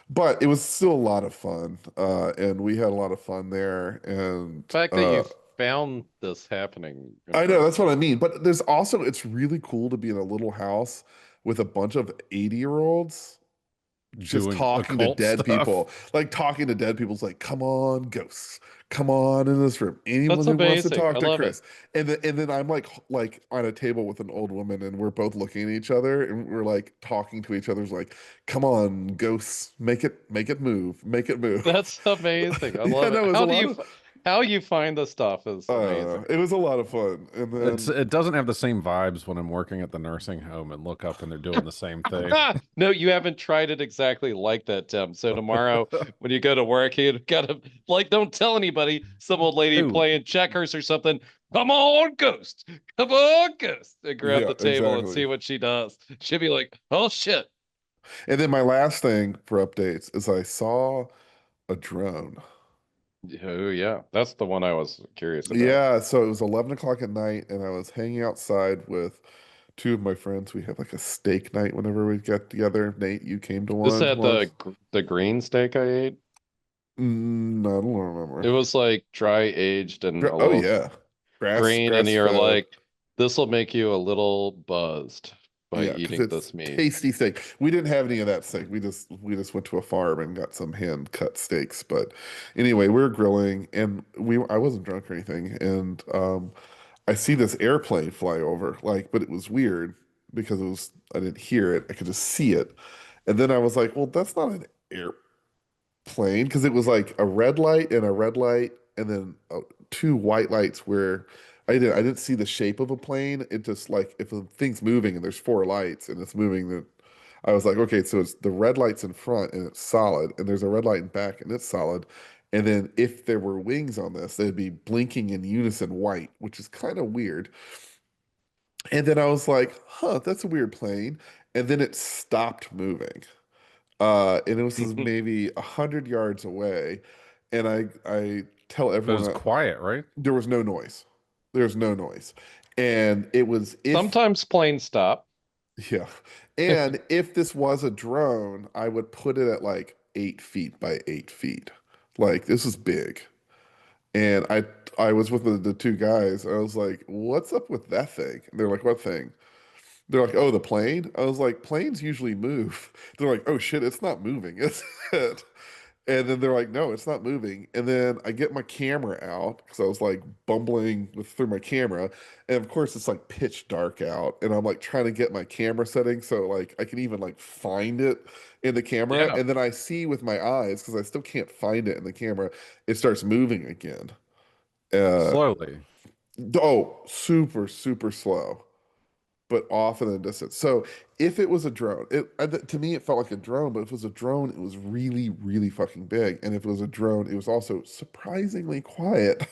Speaker 1: But it was still a lot of fun. And we had a lot of fun there. And
Speaker 3: The fact that you found this happening
Speaker 1: I know that's
Speaker 3: impresses
Speaker 1: what I
Speaker 3: me.
Speaker 1: mean. But there's also it's really cool to be in a little house with a bunch of 80-year-olds just
Speaker 2: Doing
Speaker 1: talking to
Speaker 2: occult
Speaker 1: dead
Speaker 2: stuff.
Speaker 1: people. Like talking to dead people's like, come on, ghosts. Come on in this room. Anyone
Speaker 3: That's
Speaker 1: who wants to
Speaker 3: amazing. I
Speaker 1: talk to
Speaker 3: love it.
Speaker 1: Chris. And then I'm like on a table with an old woman and we're both looking at each other and we're like talking to each other's like, come on, ghosts, make it move. Make it move.
Speaker 3: That's amazing. I
Speaker 1: Yeah,
Speaker 3: love it.
Speaker 1: no, it was a lot of
Speaker 3: How you find the stuff is
Speaker 1: I don't
Speaker 3: amazing.
Speaker 1: know. It was a lot of fun. And then
Speaker 2: It doesn't have the same vibes when I'm working at the nursing home and look up and they're doing the same thing.
Speaker 3: No, you haven't tried it exactly like that, Tim. So tomorrow when you go to work, you gotta like don't tell anybody, some old lady
Speaker 2: Ooh,
Speaker 3: playing checkers or something. Come on, ghost. Come on, ghost. And grab
Speaker 1: yeah,
Speaker 3: the table and
Speaker 1: exactly.
Speaker 3: see what she does. She'll be like, oh shit.
Speaker 1: And then my last thing for updates is I saw a drone.
Speaker 3: Oh yeah. That's the one I was curious about.
Speaker 1: Yeah, so it was 11 o'clock at night, and I was hanging outside with two of my friends. We had like a steak night whenever we get together. Nate, you came to
Speaker 3: This
Speaker 1: one
Speaker 3: had
Speaker 1: once.
Speaker 3: the green steak I ate.
Speaker 1: I don't
Speaker 3: It
Speaker 1: remember.
Speaker 3: was like dry aged and a
Speaker 1: Oh
Speaker 3: little
Speaker 1: yeah,
Speaker 3: green, and
Speaker 1: grass
Speaker 3: you're
Speaker 1: fed.
Speaker 3: like, this will make you a little buzzed by
Speaker 1: Yeah, because
Speaker 3: eating
Speaker 1: it's
Speaker 3: this meat.
Speaker 1: tasty steak. We didn't have any of that steak. We just went to a farm and got some hand cut steaks. But anyway, we were grilling, and I wasn't drunk or anything, and I see this airplane fly over, like, but it was weird because I didn't hear it. I could just see it. And then I was like, well, that's not an airplane because it was like a red light and a red light and then two white lights where I didn't see the shape of a plane. It just like if a thing's moving and there's four lights and it's moving, then I was like, okay, so it's the red light's in front and it's solid, and there's a red light in back and it's solid. And then if there were wings on this, they'd be blinking in unison white, which is kind of weird. And then I was like, huh, that's a weird plane. And then it stopped moving. And it was maybe 100 yards away. And I tell
Speaker 2: but it
Speaker 1: everyone
Speaker 2: was quiet, right?
Speaker 1: there was no noise. There's no noise. And it was if
Speaker 3: Sometimes planes stop.
Speaker 1: yeah. And if this was a drone, I would put it at like 8 feet by 8 feet. Like this is big. And I was with the two guys. I was like, "What's up with that thing?" And they're like, "What thing?" They're like, "Oh, the plane." I was like, "Planes usually move." They're like, "Oh shit, it's not moving, is it?" And then they're like, "No, it's not moving." And then I get my camera out because I was like bumbling through my camera, and of course it's like pitch dark out, and I'm like trying to get my camera setting so like I can even like find it in the camera,
Speaker 3: Yeah.
Speaker 1: and then I see with my eyes because I still can't find it in the camera, it starts moving again. Uh,
Speaker 2: Slowly.
Speaker 1: oh, super, super slow, but off in the distance. So if it was a drone, to me it felt like a drone, but if it was a drone, it was really, really fucking big. And if it was a drone, it was also surprisingly quiet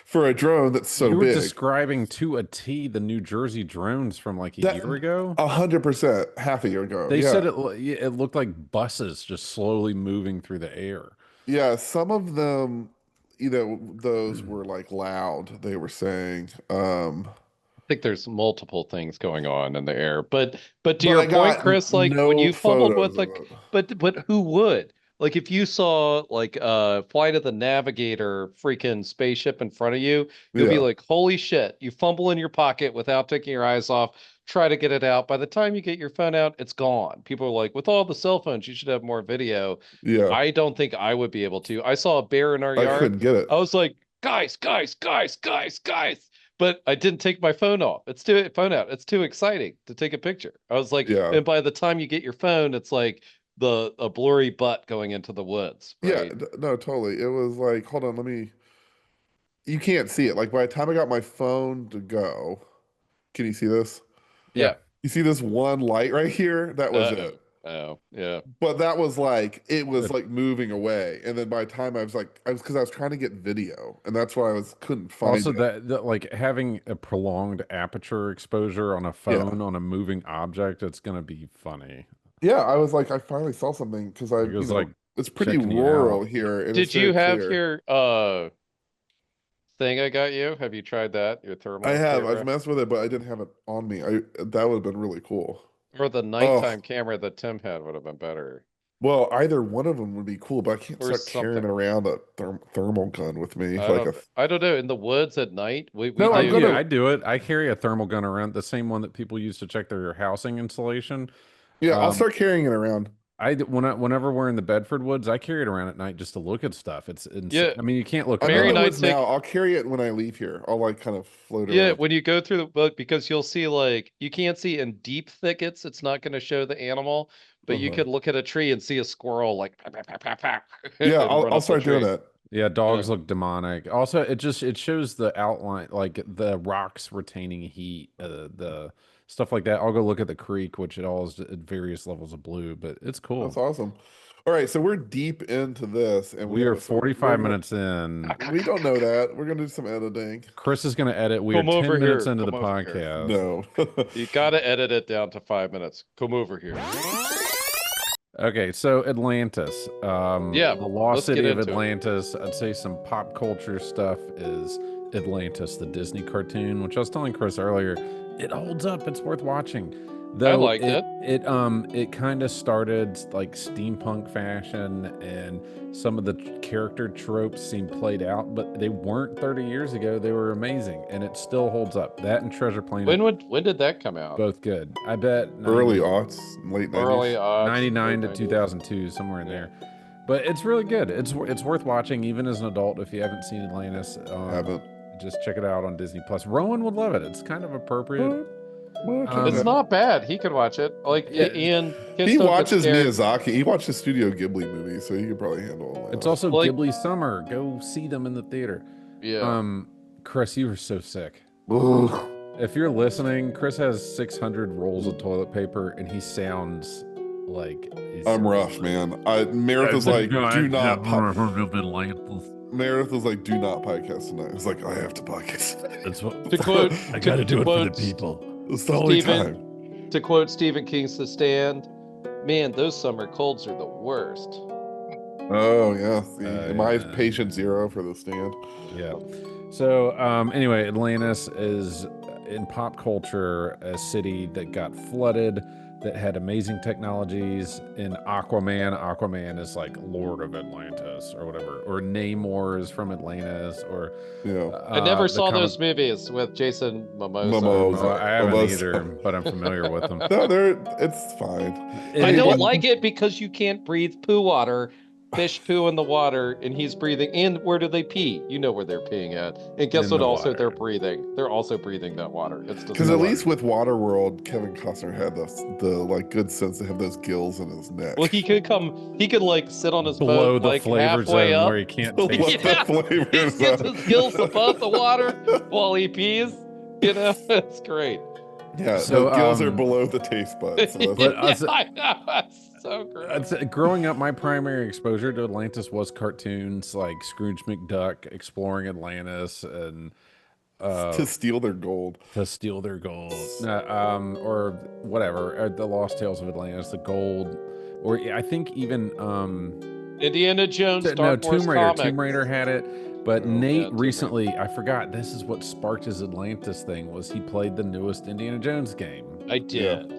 Speaker 1: for a drone that's so
Speaker 2: You were
Speaker 1: big.
Speaker 2: describing to a T the New Jersey drones from like a
Speaker 1: That
Speaker 2: year ago.
Speaker 1: 100% half a year ago.
Speaker 2: They
Speaker 1: Yeah.
Speaker 2: said it looked like buses just slowly moving through the air.
Speaker 1: Yeah. Some of them, those were like loud, they were saying.
Speaker 3: I think there's multiple things going on in the air. But to
Speaker 1: But
Speaker 3: your
Speaker 1: I
Speaker 3: point,
Speaker 1: got
Speaker 3: Chris, like when
Speaker 1: no
Speaker 3: you fumbled
Speaker 1: photos
Speaker 3: with
Speaker 1: of
Speaker 3: like
Speaker 1: it.
Speaker 3: but who would? Like if you saw like Flight of the Navigator freaking spaceship in front of you, you'll be
Speaker 1: Yeah.
Speaker 3: like, holy shit, you fumble in your pocket without taking your eyes off, try to get it out. By the time you get your phone out, it's gone. People are like, with all the cell phones, you should have more video.
Speaker 1: Yeah.
Speaker 3: I don't think I would be able to. I saw a bear in our
Speaker 1: I
Speaker 3: yard.
Speaker 1: couldn't get it.
Speaker 3: I was like, guys, guys, guys, guys, guys. But I didn't take my phone off. It's too phone out. It's too exciting to take a picture. I was like,
Speaker 1: Yeah.
Speaker 3: and by the time you get your phone, it's like the a blurry butt going into the woods,
Speaker 1: Yeah,
Speaker 3: right?
Speaker 1: no, totally. It was like, hold on, you can't see it. Like by the time I got my phone to go, can you see this?
Speaker 2: Yeah.
Speaker 3: Yeah.
Speaker 1: You see this one light right here? That was
Speaker 3: Uh-oh.
Speaker 1: it.
Speaker 3: Oh, yeah.
Speaker 1: But that was like, it was like moving away. And then by the time because I was trying to get video and that's why couldn't find
Speaker 2: Also,
Speaker 1: it.
Speaker 2: that like having a prolonged aperture exposure on a
Speaker 1: Yeah.
Speaker 2: phone on a moving object, it's gonna be funny.
Speaker 1: Yeah, I was like, I finally saw something because
Speaker 2: Like it was like
Speaker 1: it's pretty
Speaker 2: checking you
Speaker 1: rural
Speaker 2: out.
Speaker 1: here and it's
Speaker 3: Did
Speaker 1: very
Speaker 3: you have
Speaker 1: clear.
Speaker 3: your thing I got you? Have you tried that? Your
Speaker 1: I
Speaker 3: thermal
Speaker 1: have, I've
Speaker 3: camera?
Speaker 1: messed with it, but I didn't have it on me. That would have been really cool.
Speaker 3: Or the
Speaker 1: Oh,
Speaker 3: nighttime camera that Tim had would have been better.
Speaker 1: well, either one of them would be cool, but I can't
Speaker 3: Or
Speaker 1: start carrying
Speaker 3: something.
Speaker 1: around a thermal gun with me.
Speaker 3: I don't know. In the woods at night, we
Speaker 1: No, I'm
Speaker 3: do.
Speaker 2: Yeah,
Speaker 1: gonna,
Speaker 2: I do it. I carry a thermal gun around, the same one that people use to check their housing insulation.
Speaker 1: yeah, I'll
Speaker 2: Um,
Speaker 1: start carrying it around.
Speaker 2: whenever we're in the Bedford woods, I carry it around at night just to look at stuff. It's insane.
Speaker 3: Yeah.
Speaker 2: I mean, you can't look
Speaker 1: I'm in
Speaker 3: Mary
Speaker 1: the
Speaker 3: and
Speaker 2: up.
Speaker 3: I
Speaker 1: woods now.
Speaker 3: take
Speaker 1: I'll carry it when I leave here. I'll like kind of float
Speaker 3: Yeah,
Speaker 1: around.
Speaker 3: when you go through the book, because you'll see like you can't see in deep thickets, it's not going to show the animal, but you
Speaker 1: Uh-huh.
Speaker 3: could look at a tree and see a squirrel like "Pow, pow, pow, pow, pow,"
Speaker 1: Yeah,
Speaker 3: and run
Speaker 1: I'll
Speaker 3: up the
Speaker 1: start doing
Speaker 3: tree.
Speaker 1: that.
Speaker 2: Yeah,
Speaker 3: Yeah.
Speaker 2: dogs look demonic. Also, it shows the outline, like the rocks retaining heat, the stuff like that. I'll go look at the creek, which it all is at various levels of blue, but it's
Speaker 1: That's
Speaker 2: cool.
Speaker 1: awesome. All right, so we're deep into this, and
Speaker 2: We are 45
Speaker 1: gonna,
Speaker 2: minutes in.
Speaker 1: we don't know that. We're gonna do some editing.
Speaker 2: Chris is going to edit. We are
Speaker 3: Come
Speaker 2: 10
Speaker 3: over
Speaker 2: minutes
Speaker 3: here.
Speaker 2: into the
Speaker 3: Come over here.
Speaker 2: podcast.
Speaker 1: No.
Speaker 3: You got to edit it down to 5 minutes. Come over here.
Speaker 2: Okay, so Atlantis,
Speaker 3: Yeah,
Speaker 2: the Lost
Speaker 3: let's get
Speaker 2: City of
Speaker 3: into it.
Speaker 2: Atlantis. I'd say some pop culture stuff is Atlantis, the Disney cartoon, which I was telling Chris earlier. It holds up. It's worth watching. Though
Speaker 3: liked it.
Speaker 2: it kind of started like steampunk fashion, and some of the character tropes seem played out, but they weren't 30 years ago. They were amazing, and it still holds up. That and Treasure Planet,
Speaker 3: When did that come out?
Speaker 2: both good. I bet
Speaker 1: Early aughts, late 90s.
Speaker 3: Early odds,
Speaker 2: 99 to
Speaker 3: late 90s.
Speaker 2: 2002, somewhere in there. But it's really good. It's worth watching even as an adult if you haven't seen Atlantis.
Speaker 1: Haven't.
Speaker 2: Just check it out on Disney Plus. Rowan would love it. It's kind of appropriate.
Speaker 3: It's not bad. He could watch it. Like Ian. Kids
Speaker 1: He
Speaker 3: don't get
Speaker 1: watches
Speaker 3: scared.
Speaker 1: Miyazaki. He watches Studio Ghibli movies, so he could probably handle all that.
Speaker 2: It's also
Speaker 3: Like-
Speaker 2: Ghibli Summer. Go see them in the theater.
Speaker 3: Yeah.
Speaker 2: Chris, you were so sick.
Speaker 1: Ugh.
Speaker 2: If you're listening, Chris has 600 rolls of toilet paper, and he sounds like
Speaker 1: I'm rough, man. Meredith was like, do not. Meredith was like, do not podcast tonight. It's like, I have to podcast tonight.
Speaker 2: That's what
Speaker 3: To quote,
Speaker 2: I got to do it for the
Speaker 3: quote
Speaker 2: people.
Speaker 1: It's the only
Speaker 3: Steven-
Speaker 1: time.
Speaker 3: To quote Stephen King's The Stand, man, those summer colds are the worst.
Speaker 1: Oh yeah. See, am I
Speaker 2: yeah.
Speaker 1: patient zero for the stand?
Speaker 2: Yeah. So anyway, Atlantis is in pop culture a city that got flooded that had amazing technologies. In Aquaman is like Lord of Atlantis or whatever, or Namor is from Atlantis, or
Speaker 3: I never
Speaker 2: the
Speaker 3: saw
Speaker 2: comic-
Speaker 3: those movies with Jason Momoa.
Speaker 1: Momoa.
Speaker 2: Oh, I haven't
Speaker 1: Almost.
Speaker 2: either, but I'm familiar with them.
Speaker 1: No, it's fine.
Speaker 3: I don't like it because you can't breathe poo water. Fish poo in the water, and he's breathing. And where do they pee? You know where they're peeing at. And guess
Speaker 2: In
Speaker 3: what?
Speaker 2: the
Speaker 3: Also,
Speaker 2: water.
Speaker 3: they're breathing. They're also breathing that water. It's
Speaker 1: Because at least with Waterworld, Kevin Costner had the like good sense to have those gills in his neck.
Speaker 3: Well, he could like sit on his
Speaker 2: Below
Speaker 3: boat
Speaker 2: the
Speaker 3: like
Speaker 2: flavor
Speaker 3: halfway
Speaker 2: zone
Speaker 3: up.
Speaker 2: where he can't
Speaker 1: Let
Speaker 2: taste
Speaker 1: the
Speaker 2: it.
Speaker 3: He
Speaker 1: flavors
Speaker 3: gets
Speaker 1: out.
Speaker 3: his gills above the water while he pees. You know, it's great.
Speaker 1: Yeah,
Speaker 2: So,
Speaker 1: the gills are below the taste buds. So that's
Speaker 2: But
Speaker 3: I know, it's so gross.
Speaker 2: growing up, my primary exposure to Atlantis was cartoons like Scrooge McDuck exploring Atlantis and
Speaker 1: to steal their gold.
Speaker 2: to steal their gold, or whatever, the Lost Tales of Atlantis, the gold, or I think even
Speaker 3: Indiana Jones, Star Wars
Speaker 2: Tomb Raider.
Speaker 3: comics.
Speaker 2: Tomb Raider had it, but
Speaker 1: Oh,
Speaker 2: Nate
Speaker 3: Tomb
Speaker 2: recently, I forgot. This is what sparked his Atlantis thing. Was he played the newest Indiana Jones game?
Speaker 3: I did.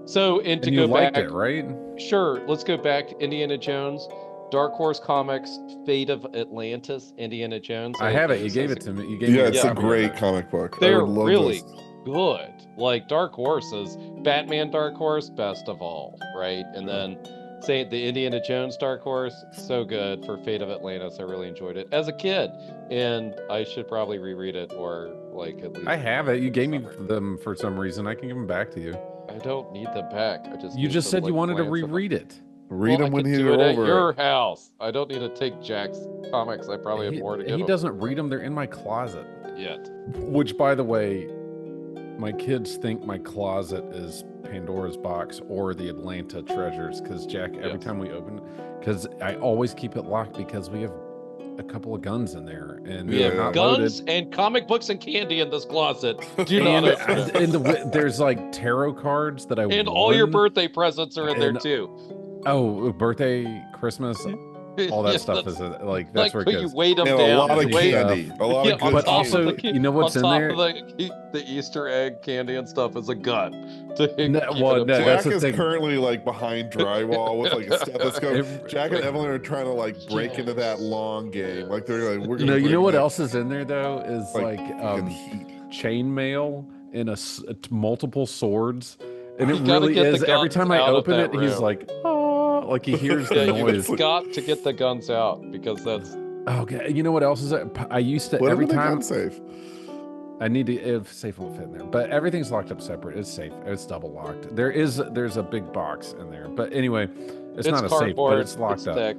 Speaker 3: So, and to
Speaker 2: And you
Speaker 3: go
Speaker 2: liked
Speaker 3: back,
Speaker 2: it, right?
Speaker 3: sure, let's go back. Indiana Jones, Dark Horse Comics, Fate of Atlantis, Indiana Jones.
Speaker 2: I have it. You gave it to me. You gave me
Speaker 1: Yeah,
Speaker 2: a
Speaker 1: it's a
Speaker 2: copy of
Speaker 1: great
Speaker 2: it.
Speaker 1: comic book. I
Speaker 3: They're
Speaker 1: would love
Speaker 3: really
Speaker 1: this.
Speaker 3: good. Like Dark Horses, Batman Dark Horse, best of all, right? And then say the Indiana Jones Dark Horse, so good for Fate of Atlantis. I really enjoyed it as a kid, and I should probably reread it or like at least.
Speaker 2: I have it. You gave me them for some reason. I can give them back to you.
Speaker 3: I don't need them back. I just
Speaker 2: You
Speaker 3: need
Speaker 2: just
Speaker 3: to,
Speaker 2: said you
Speaker 3: like,
Speaker 2: wanted to
Speaker 3: glance at them.
Speaker 2: reread it.
Speaker 1: Read them
Speaker 3: I
Speaker 1: when
Speaker 3: could
Speaker 1: you're
Speaker 3: do it at
Speaker 1: over.
Speaker 3: your house. I don't need to take Jack's comics. I probably have more to give
Speaker 2: He
Speaker 3: him
Speaker 2: doesn't read them. They're in my closet.
Speaker 3: yet.
Speaker 2: Which, by the way, my kids think my closet is Pandora's box or the Atlanta treasures. Because Jack, every
Speaker 3: Yes.
Speaker 2: time we open, because I always keep it locked because we have a couple of guns in there, and
Speaker 3: We
Speaker 2: they're
Speaker 3: have
Speaker 2: not
Speaker 3: guns
Speaker 2: loaded.
Speaker 3: and comic books and candy in this closet. Do not open it.
Speaker 2: And there's like tarot cards that I
Speaker 3: And all your
Speaker 2: won.
Speaker 3: birthday presents are in there
Speaker 2: And-
Speaker 3: too.
Speaker 2: Oh, birthday, Christmas, all that
Speaker 3: Yeah,
Speaker 2: stuff
Speaker 3: that's-
Speaker 2: is like that's
Speaker 3: like
Speaker 2: where
Speaker 3: when
Speaker 2: it
Speaker 3: you
Speaker 2: goes.
Speaker 3: weight them
Speaker 1: And
Speaker 3: down.
Speaker 1: a lot of
Speaker 3: you weigh-
Speaker 1: candy. A lot
Speaker 3: Yeah,
Speaker 1: of
Speaker 3: on
Speaker 1: good
Speaker 2: But
Speaker 3: top
Speaker 2: also,
Speaker 3: of the,
Speaker 2: you know what's
Speaker 3: on
Speaker 2: in
Speaker 3: top
Speaker 2: there?
Speaker 3: of the Easter egg candy and stuff is a gun. To keep
Speaker 2: No,
Speaker 3: it
Speaker 2: well,
Speaker 3: up
Speaker 2: no,
Speaker 3: to-
Speaker 2: that's
Speaker 1: Jack
Speaker 2: the
Speaker 1: is
Speaker 2: thing.
Speaker 1: currently like behind drywall with like a stethoscope. Jack and Evelyn are trying to like break into that long game. Like they're like, we're gonna.
Speaker 2: No, you
Speaker 1: bring
Speaker 2: know what
Speaker 1: that,
Speaker 2: else is in there though? Is like
Speaker 1: fucking heat.
Speaker 2: chainmail and multiple swords, and it
Speaker 3: You gotta
Speaker 2: really
Speaker 3: get the
Speaker 2: is. Every
Speaker 3: guns
Speaker 2: time I
Speaker 3: out of
Speaker 2: open
Speaker 3: that
Speaker 2: it, he's
Speaker 3: room.
Speaker 2: like, oh, like he hears the
Speaker 3: Yeah,
Speaker 2: noise.
Speaker 3: you've got to get the guns out because that's
Speaker 2: Oh, okay. You know what else is it? I used to
Speaker 1: Whatever
Speaker 2: every
Speaker 1: they
Speaker 2: time
Speaker 1: gun safe.
Speaker 2: I need to if safe won't fit in there, but everything's locked up separate. It's safe. It's double locked. There's a big box in there, but anyway, it's not a safe,
Speaker 3: cardboard.
Speaker 2: but it's locked up.
Speaker 3: thick.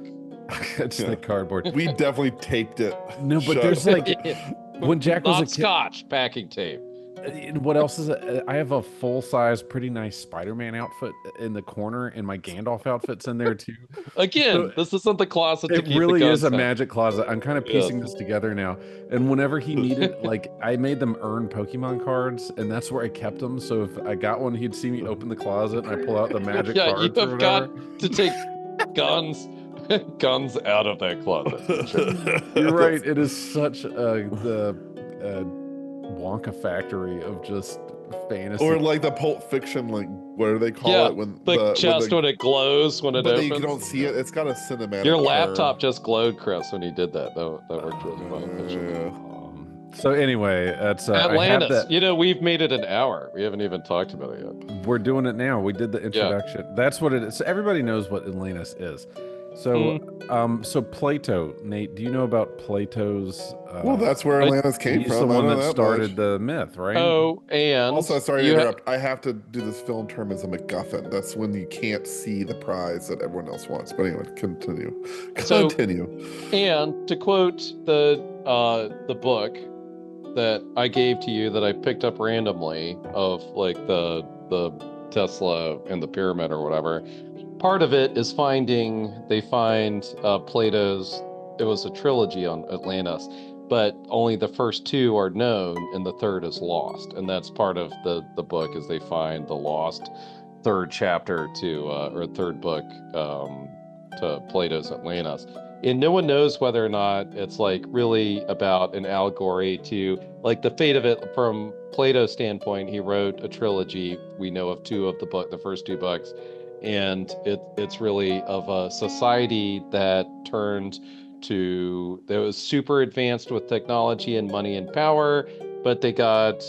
Speaker 2: It's
Speaker 1: Yeah.
Speaker 2: the cardboard.
Speaker 1: We definitely taped it.
Speaker 2: No, but
Speaker 1: shut.
Speaker 2: there's like when Jack was
Speaker 3: Not
Speaker 2: a kid.
Speaker 3: Scotch packing tape.
Speaker 2: What else is it? I have a full-size, pretty nice Spider-Man outfit in the corner, and my Gandalf outfit's in there too.
Speaker 3: Again,
Speaker 2: So,
Speaker 3: this isn't the closet to
Speaker 2: It
Speaker 3: keep
Speaker 2: really
Speaker 3: the
Speaker 2: is
Speaker 3: guns
Speaker 2: a
Speaker 3: in.
Speaker 2: magic closet. I'm kind of piecing this together now. And whenever he needed, like, I made them earn Pokemon cards, and that's where I kept them. So if I got one, he'd see me open the closet, and I pull out the magic
Speaker 3: Yeah,
Speaker 2: cards
Speaker 3: you
Speaker 2: or
Speaker 3: have
Speaker 2: whatever.
Speaker 3: got to take guns out of that closet.
Speaker 2: You're right. It is such the Wonka factory of just fantasy.
Speaker 1: Or like the Pulp Fiction, like what do they call
Speaker 3: Yeah,
Speaker 1: it when
Speaker 3: The chest when it glows when it
Speaker 1: but
Speaker 3: opens.
Speaker 1: you don't see it. It's got a cinematic.
Speaker 3: Your
Speaker 1: term.
Speaker 3: laptop just glowed, Chris, when you did that. That worked really well.
Speaker 2: So anyway, that's I have
Speaker 3: Atlantis.
Speaker 2: that.
Speaker 3: You know, we've made it an hour. We haven't even talked about it yet.
Speaker 2: We're doing it now. We did the introduction. That's what it is. So everybody knows what Atlantis is. So, so Plato, Nate, do you know about Plato's?
Speaker 1: Well, that's where Atlantis came
Speaker 2: he's
Speaker 1: from.
Speaker 2: the
Speaker 1: I
Speaker 2: one
Speaker 1: know
Speaker 2: that
Speaker 1: that
Speaker 2: started
Speaker 1: much.
Speaker 2: the myth, right?
Speaker 3: Oh, and
Speaker 1: Also, sorry to
Speaker 3: you
Speaker 1: interrupt. I have to do this film term as a MacGuffin. That's when you can't see the prize that everyone else wants. But anyway, continue.
Speaker 3: So-
Speaker 1: Continue.
Speaker 3: And to quote the book that I gave to you that I picked up randomly of like the Tesla and the pyramid or whatever, part of it is they find Plato's, it was a trilogy on Atlantis, but only the first two are known and the third is lost. And that's part of the book is they find the lost third chapter to or third book to Plato's Atlantis. And no one knows whether or not it's like really about an allegory to like the fate of it from Plato's standpoint. He wrote a trilogy. We know of two of the first two books, and it's really of a society that turned that was super advanced with technology and money and power, but they got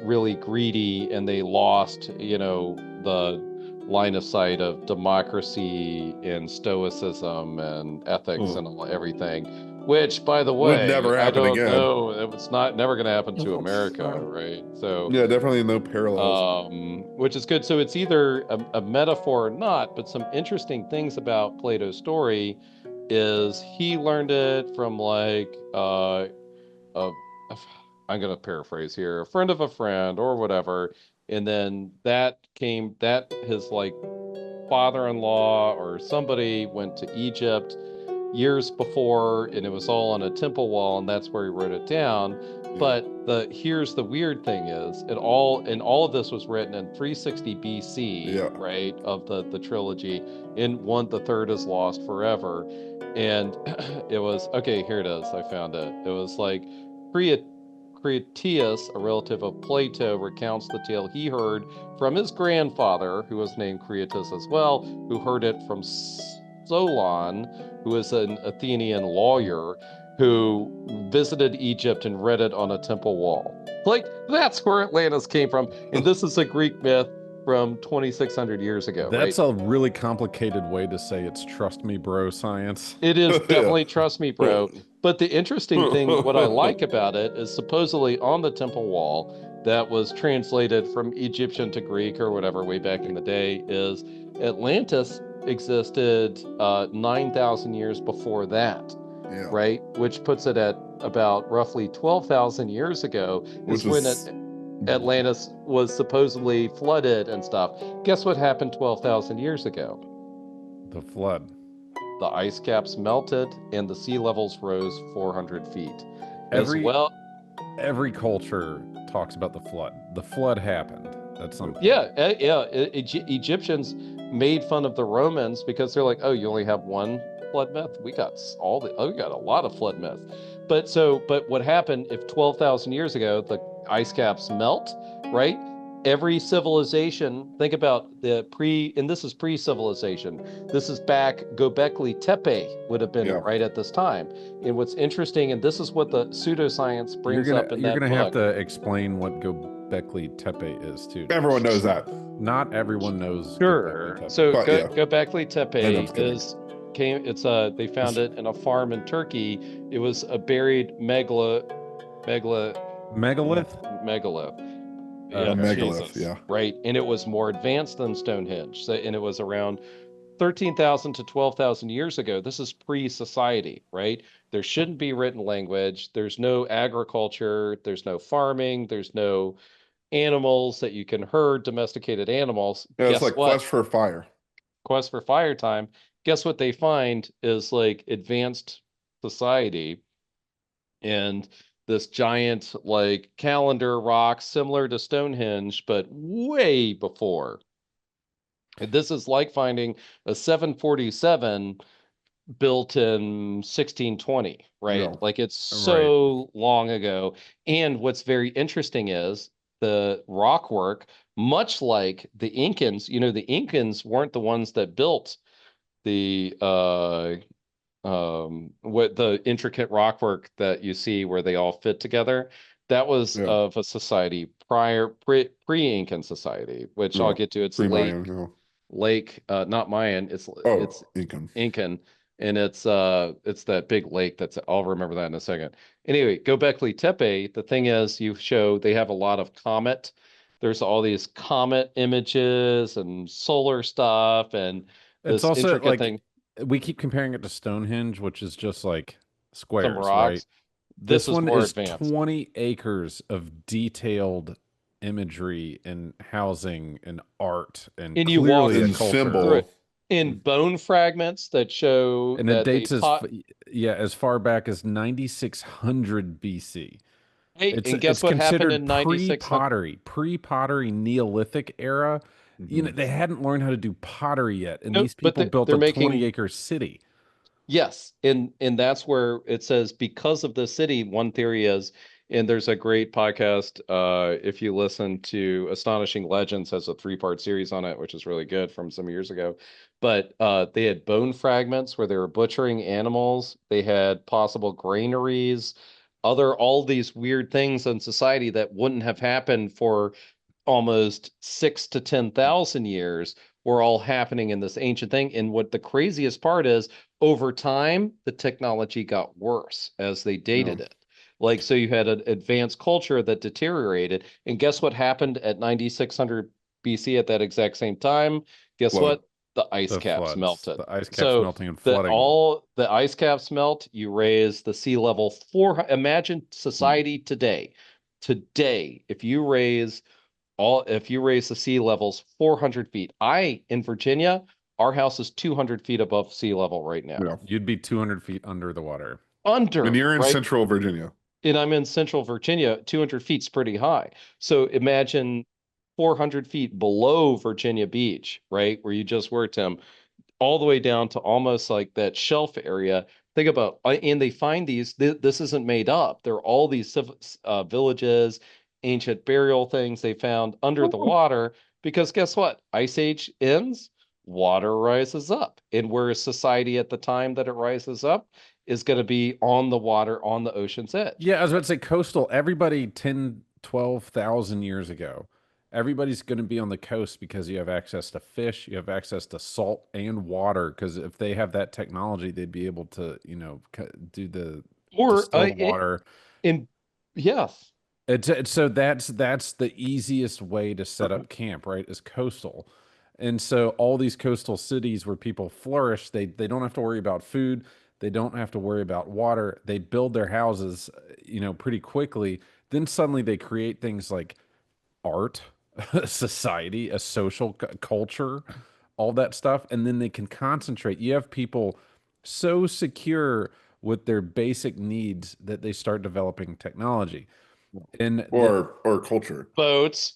Speaker 3: really greedy and they lost, the line of sight of democracy and stoicism and ethics and everything. Which, by the
Speaker 1: Would
Speaker 3: way,
Speaker 1: never
Speaker 3: I
Speaker 1: happen
Speaker 3: don't
Speaker 1: again.
Speaker 3: know. It's not never going to happen to America, right? So,
Speaker 1: Yeah, definitely no parallels.
Speaker 3: which is good. So it's either a metaphor or not. But some interesting things about Plato's story is he learned it from like a, I'm going to paraphrase here, a friend of a friend or whatever. And then that his like father-in-law or somebody went to Egypt years before, and it was all on a temple wall, and that's where he wrote it down. But here's the weird thing is all of this was written in 360 BC, right, of the trilogy. In the third is lost forever. And it was okay, here it is. I found it. It was like Critias, a relative of Plato, recounts the tale he heard from his grandfather, who was named Creatus as well, who heard it from Solon, who is an Athenian lawyer, who visited Egypt and read it on a temple wall. Like, that's where Atlantis came from. And this is a Greek myth from 2,600 years ago,
Speaker 2: That's
Speaker 3: right?
Speaker 2: a really complicated way to say it's trust me, bro science.
Speaker 3: It is definitely trust me, bro. But the interesting thing, what I like about it, is supposedly on the temple wall that was translated from Egyptian to Greek or whatever way back in the day, is Atlantis existed 9,000 years before that, right? Which puts it at about roughly 12,000 years ago is when Atlantis was supposedly flooded and stuff. Guess what happened 12,000 years ago?
Speaker 2: The flood.
Speaker 3: The ice caps melted and the sea levels rose 400 feet.
Speaker 2: Every culture talks about the flood. The flood happened at some point.
Speaker 3: Egyptians made fun of the Romans because they're like, oh, you only have one flood myth? We got a lot of flood myths. But what happened if 12,000 years ago the ice caps melt, right? Every civilization, think about and this is pre-civilization. This is back, Gobekli Tepe would have been right at this time. And what's interesting, and this is what the pseudoscience brings up in that book.
Speaker 2: You're going to have to explain what Gobekli Tepe is, too.
Speaker 1: Everyone knows that.
Speaker 2: Not everyone knows.
Speaker 3: Sure. So Gobekli Tepe they found it in a farm in Turkey. It was a buried megalith.
Speaker 2: Megalith?
Speaker 1: Megalith,
Speaker 3: right. And it was more advanced than Stonehenge. And it was around 13,000 to 12,000 years ago. This is pre-society, right? There shouldn't be written language. There's no agriculture. There's no farming. There's no animals that you can herd, domesticated animals.
Speaker 1: Yeah, it's like Quest for Fire.
Speaker 3: Quest for Fire time. Guess what they find is like advanced society and this giant like calendar rock similar to Stonehenge, but way before. And this is like finding a 747 built in 1620, right?
Speaker 1: Yeah.
Speaker 3: Like it's so long ago. And what's very interesting is the rock work, much like the Incans, the Incans weren't the ones that built the what the intricate rockwork that you see where they all fit together. That was of a society pre-Incan society, which I'll get to. It's lake, not Mayan. It's Incan, and it's that big lake. I'll remember that in a second. Anyway, Gobekli Tepe. The thing is, they have a lot of comet. There's all these comet images and solar stuff, and
Speaker 2: it's also like thing. We keep comparing it to Stonehenge, which is just like squares, right? This one is advanced. 20 acres of detailed imagery and housing and art and clearly a culture.
Speaker 3: In bone fragments that show,
Speaker 2: and it dates as far back as 9600 BC.
Speaker 3: Hey, and guess what happened in
Speaker 2: 9600? Pre-pottery Neolithic era. They hadn't learned how to do pottery yet, and these people built a 20-acre city.
Speaker 3: Yes, and that's where it says because of the city, one theory is, and there's a great podcast, if you listen to Astonishing Legends has a three-part series on it, which is really good from some years ago. But they had bone fragments where they were butchering animals, they had possible granaries, other all these weird things in society that wouldn't have happened for almost 6 to 10,000 years were all happening in this ancient thing. And what the craziest part is, over time, the technology got worse as they
Speaker 1: Yeah.
Speaker 3: dated it. Like, so you had an advanced culture that deteriorated. And guess what happened at 9600 BC at that exact same time? Guess
Speaker 1: Flood.
Speaker 3: what? The ice
Speaker 2: The
Speaker 3: caps
Speaker 2: floods,
Speaker 3: melted.
Speaker 2: the ice caps
Speaker 3: So
Speaker 2: melting and
Speaker 3: that
Speaker 2: flooding.
Speaker 3: all the ice caps melt, you raise the sea level 400. Imagine society today. Today, if you raise the sea levels 400 feet. In Virginia, our house is 200 feet above sea level right now.
Speaker 1: Yeah.
Speaker 2: You'd be 200 feet under the water.
Speaker 1: And
Speaker 3: Under,
Speaker 1: you're in
Speaker 3: right?
Speaker 1: central Virginia.
Speaker 3: And I'm in central Virginia, 200 feet's pretty high. So imagine 400 feet below Virginia Beach, right? Where you just were, Tim, all the way down to almost like that shelf area. Think about, and they find this isn't made up. There are all these villages, ancient burial things they found under the water because guess what? Ice Age ends, water rises up. And where society at the time that it rises up is going to be on the water, on the ocean's edge.
Speaker 2: Yeah, I was about to say coastal. Everybody 10, 12,000 years ago, everybody's going to be on the coast because you have access to fish, you have access to salt and water. Because if they have that technology, they'd be able to, do the
Speaker 3: Or,
Speaker 2: distilled water.
Speaker 3: in, yes.
Speaker 2: So that's the easiest way to set up camp, right? Is coastal. And so all these coastal cities where people flourish, they don't have to worry about food, they don't have to worry about water. They build their houses, pretty quickly. Then suddenly they create things like art, society, a social culture, all that stuff, and then they can concentrate. You have people so secure with their basic needs that they start developing technology. And
Speaker 1: Or culture.
Speaker 3: Boats,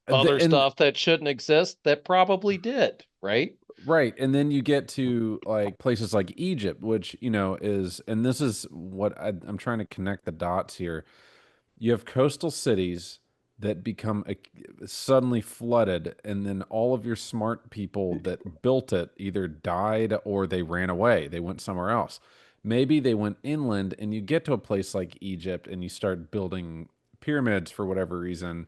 Speaker 3: other
Speaker 2: and
Speaker 3: stuff that shouldn't exist that probably did, right?
Speaker 2: right, and then you get to like places like Egypt, which is, and this is what I'm trying to connect the dots here. You have coastal cities that become suddenly flooded, and then all of your smart people that built it either died or they ran away. They went somewhere else. Maybe they went inland, and you get to a place like Egypt and you start building pyramids for whatever reason.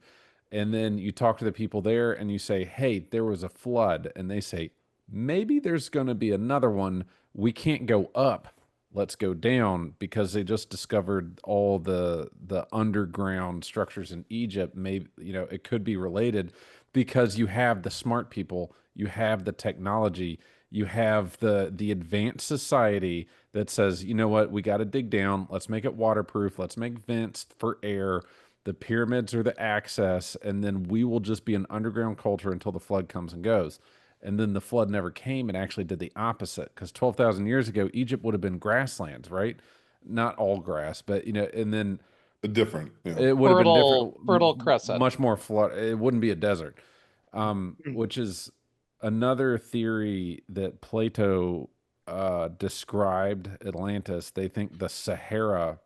Speaker 2: And then you talk to the people there and you say, hey, there was a flood. And they say, maybe there's going to be another one. We can't go up, let's go down, because they just discovered all the underground structures in Egypt. Maybe it could be related because you have the smart people, you have the technology, you have the advanced society that says, you know what, we got to dig down, let's make it waterproof, let's make vents for air. The pyramids are the access, and then we will just be an underground culture until the flood comes and goes. And then the flood never came and actually did the opposite, because 12,000 years ago Egypt would have been grasslands, right? Not all grass, but and then
Speaker 1: Different. Yeah.
Speaker 2: it would have been different,
Speaker 3: Fertile crescent.
Speaker 2: much more flood. It wouldn't be a desert. Which is another theory that Plato described Atlantis. They think the Sahara